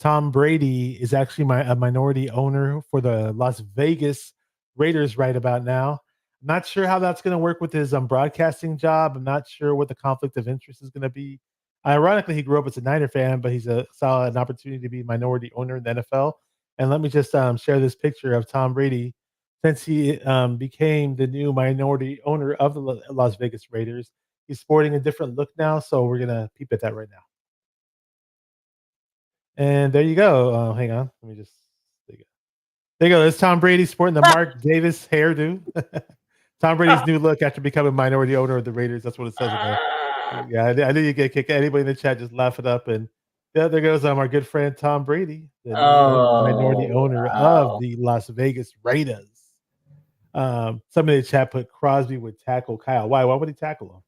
Tom Brady is actually a minority owner for the Las Vegas Raiders right about now. I'm not sure how that's going to work with his broadcasting job. I'm not sure what the conflict of interest is going to be. Ironically, he grew up as a Niner fan, but saw an opportunity to be a minority owner in the NFL. And let me just share this picture of Tom Brady since he became the new minority owner of the Las Vegas Raiders. He's sporting a different look now, so we're going to peep at that right now. And there you go. Hang on. Let me just... There you go. There's Tom Brady sporting the Mark Davis hairdo. Tom Brady's new look after becoming minority owner of the Raiders. That's what it says in there. Yeah, I knew you get kicked. Anybody in the chat just laugh it up. And yeah, there goes our good friend Tom Brady, the minority Oh, owner of wow. the Las Vegas Raiders. Somebody in the chat put Crosby would tackle Kyle. Why? Why would he tackle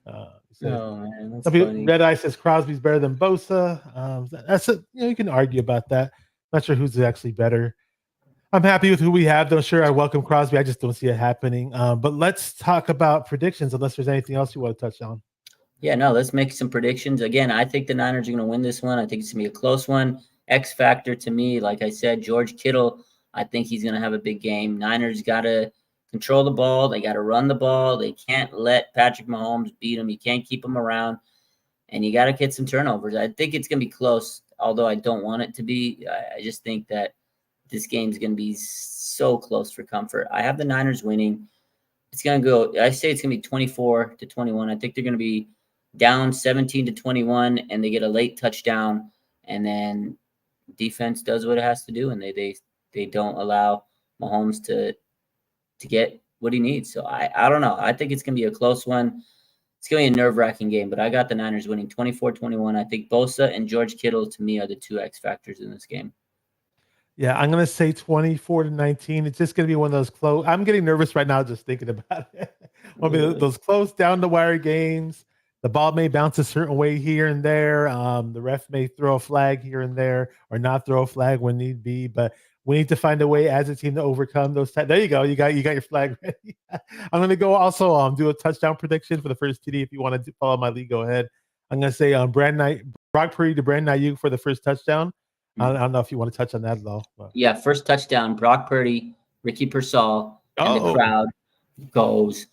him? He says, Oh, man, that's some people, funny. Red Eye says Crosby's better than Bosa. That's a, you can argue about that. Not sure who's actually better. I'm happy with who we have, though. Sure, I welcome Crosby. I just don't see it happening. But let's talk about predictions, unless there's anything else you want to touch on. Yeah, no, let's make some predictions. Again, I think the Niners are going to win this one. I think it's going to be a close one. X factor to me, like I said, George Kittle, I think he's going to have a big game. Niners got to control the ball. They got to run the ball. They can't let Patrick Mahomes beat him. You can't keep him around. And you got to get some turnovers. I think it's going to be close, although I don't want it to be. I just think that this game's going to be so close for comfort. I have the Niners winning. It's going to go, I say it's going to be 24-21. I think they're going to be down 17-21, and they get a late touchdown, and then defense does what it has to do, and they don't allow Mahomes to get what he needs. So I don't know. I think it's going to be a close one. It's going to be a nerve-wracking game, but I got the Niners winning 24-21. I think Bosa and George Kittle, to me, are the two X factors in this game. Yeah, I'm gonna say 24-19. It's just gonna be one of those close. I'm getting nervous right now just thinking about it. I mean, those close down the wire games. The ball may bounce a certain way here and there. The ref may throw a flag here and there, or not throw a flag when need be. But we need to find a way as a team to overcome those. There you go. You got your flag ready. I'm gonna go also do a touchdown prediction for the first TD. If you want to follow my lead, go ahead. I'm gonna say Brock Purdy to Brandon Ayuk for the first touchdown. I don't know if you want to touch on that at all. But. Yeah, first touchdown, Brock Purdy, Ricky Pearsall, and the crowd goes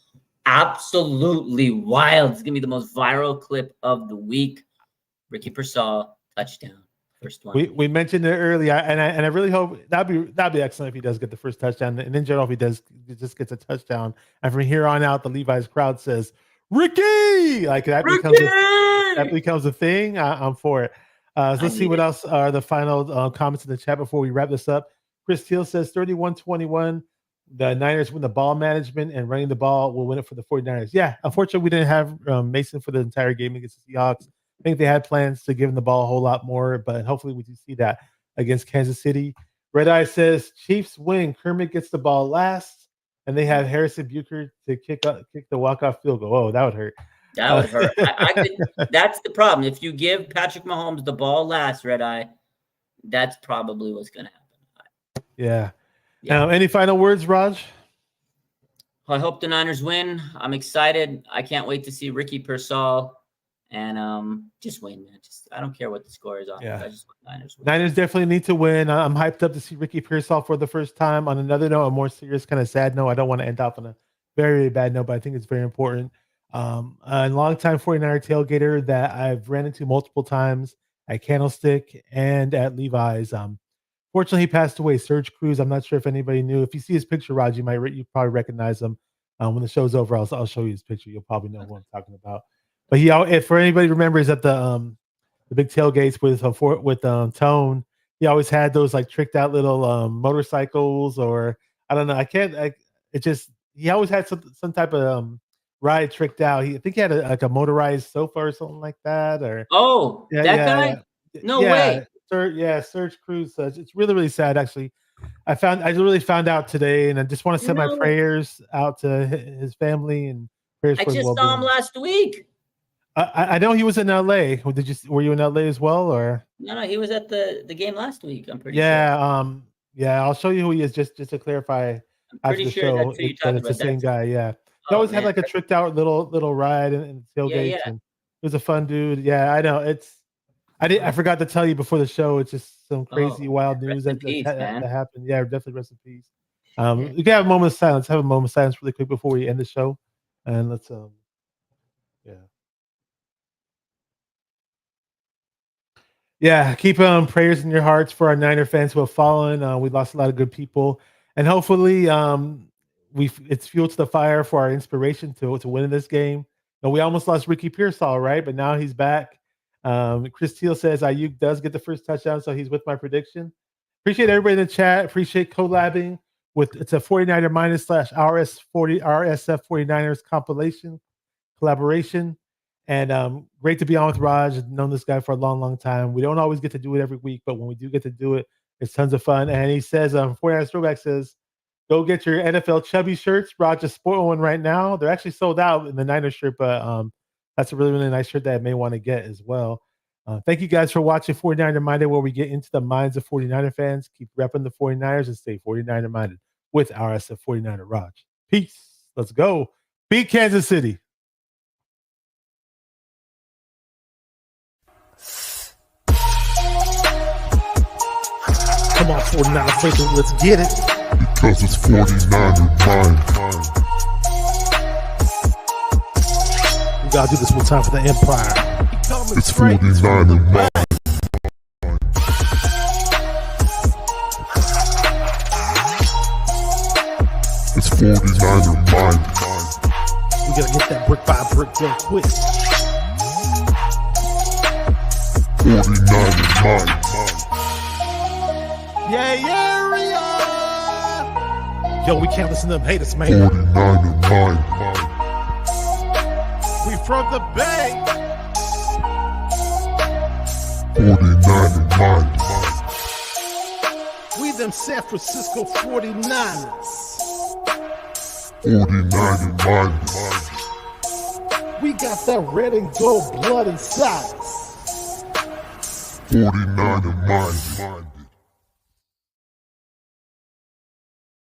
absolutely wild. It's going to be the most viral clip of the week. Ricky Pearsall, touchdown. First one. We mentioned it earlier, and I really hope that'd be excellent if he does get the first touchdown. And in general, if he just gets a touchdown. And from here on out, the Levi's crowd says, Ricky! Like that becomes a thing. I'm for it. So let's see what else are the final comments in the chat before we wrap this up. Chris Teal says 31-21. The Niners win the ball management, and running the ball will win it for the 49ers. Yeah, unfortunately, we didn't have Mason for the entire game against the Seahawks. I think they had plans to give him the ball a whole lot more, but hopefully we do see that against Kansas City. Red Eye says Chiefs win. Kermit gets the ball last, and they have Harrison Butker to kick the walk-off field goal. Oh, that would hurt. That would hurt. That's the problem. If you give Patrick Mahomes the ball last, Red Eye, that's probably what's going to happen. Yeah. Any final words, Raj? I hope the Niners win. I'm excited. I can't wait to see Ricky Pearsall and just win, man. I don't care what the score is on. Yeah. I just want Niners win. Niners definitely need to win. I'm hyped up to see Ricky Pearsall for the first time. On another note, a more serious kind of sad note. I don't want to end off on a very, very bad note, but I think it's very important. A longtime 49er tailgater that I've ran into multiple times at Candlestick and at Levi's. Fortunately, he passed away. Serge Cruz. I'm not sure if anybody knew. If you see his picture, Raj, you probably recognize him. When the show's over, I'll show you his picture. You'll probably know who I'm talking about. But if for anybody remembers at the big tailgates with Tone, he always had those like tricked out little motorcycles, or I don't know. He always had some type of ride tricked out. I think he had a motorized sofa or something like that. Or that guy? Yeah. No way. Serge Cruz. It's really, really sad, actually. I really found out today, and I just want to send my prayers out to his family and prayers for his well-being. I just saw him last week. I know he was in LA. Were you in LA as well, or? No, he was at the game last week. I'm pretty sure. Yeah. I'll show you who he is just to clarify. I'm pretty sure that's who you're talking about. It's the same guy. Yeah. He always had like a tricked out little ride and tailgates, and he was a fun dude. Yeah, I know. I forgot to tell you before the show. It's just some crazy wild news that happened. Yeah, definitely rest in peace. We can have a moment of silence. Have a moment of silence really quick before we end the show, and let's keep prayers in your hearts for our Niner fans who have fallen. We lost a lot of good people, and hopefully it's fuel to the fire for our inspiration to win this game. And we almost lost Ricky Pearsall, right? But now he's back. Chris Teal says Ayuk does get the first touchdown, so he's with my prediction. Appreciate everybody in the chat. Appreciate collabing with it's a 49er minus /RSF 49ers collaboration. And great to be on with Raj. I've known this guy for a long, long time. We don't always get to do it every week, but when we do get to do it, it's tons of fun. And he says, 49ers Throwback says, go get your NFL Chubby shirts. Raj just spoiled one right now. They're actually sold out in the Niners shirt, but that's a really, really nice shirt that I may want to get as well. Thank you guys for watching 49er Minded, where we get into the minds of 49er fans. Keep repping the 49ers and stay 49er Minded with RSF 49er Raj. Peace. Let's go. Beat Kansas City. Come on, 49 faithful, let's get it. Because it's 49er mind. We gotta do this one time for the Empire. It's 49er mind. It's 49er mind. We gotta get that brick by brick done quick. 49er mind. Yeah, yo, we can't listen to them haters, man. 49er mind. We from the Bay. 49er mind. We them San Francisco 49ers. 49er mind. We got that red and gold blood inside us. 49er mind.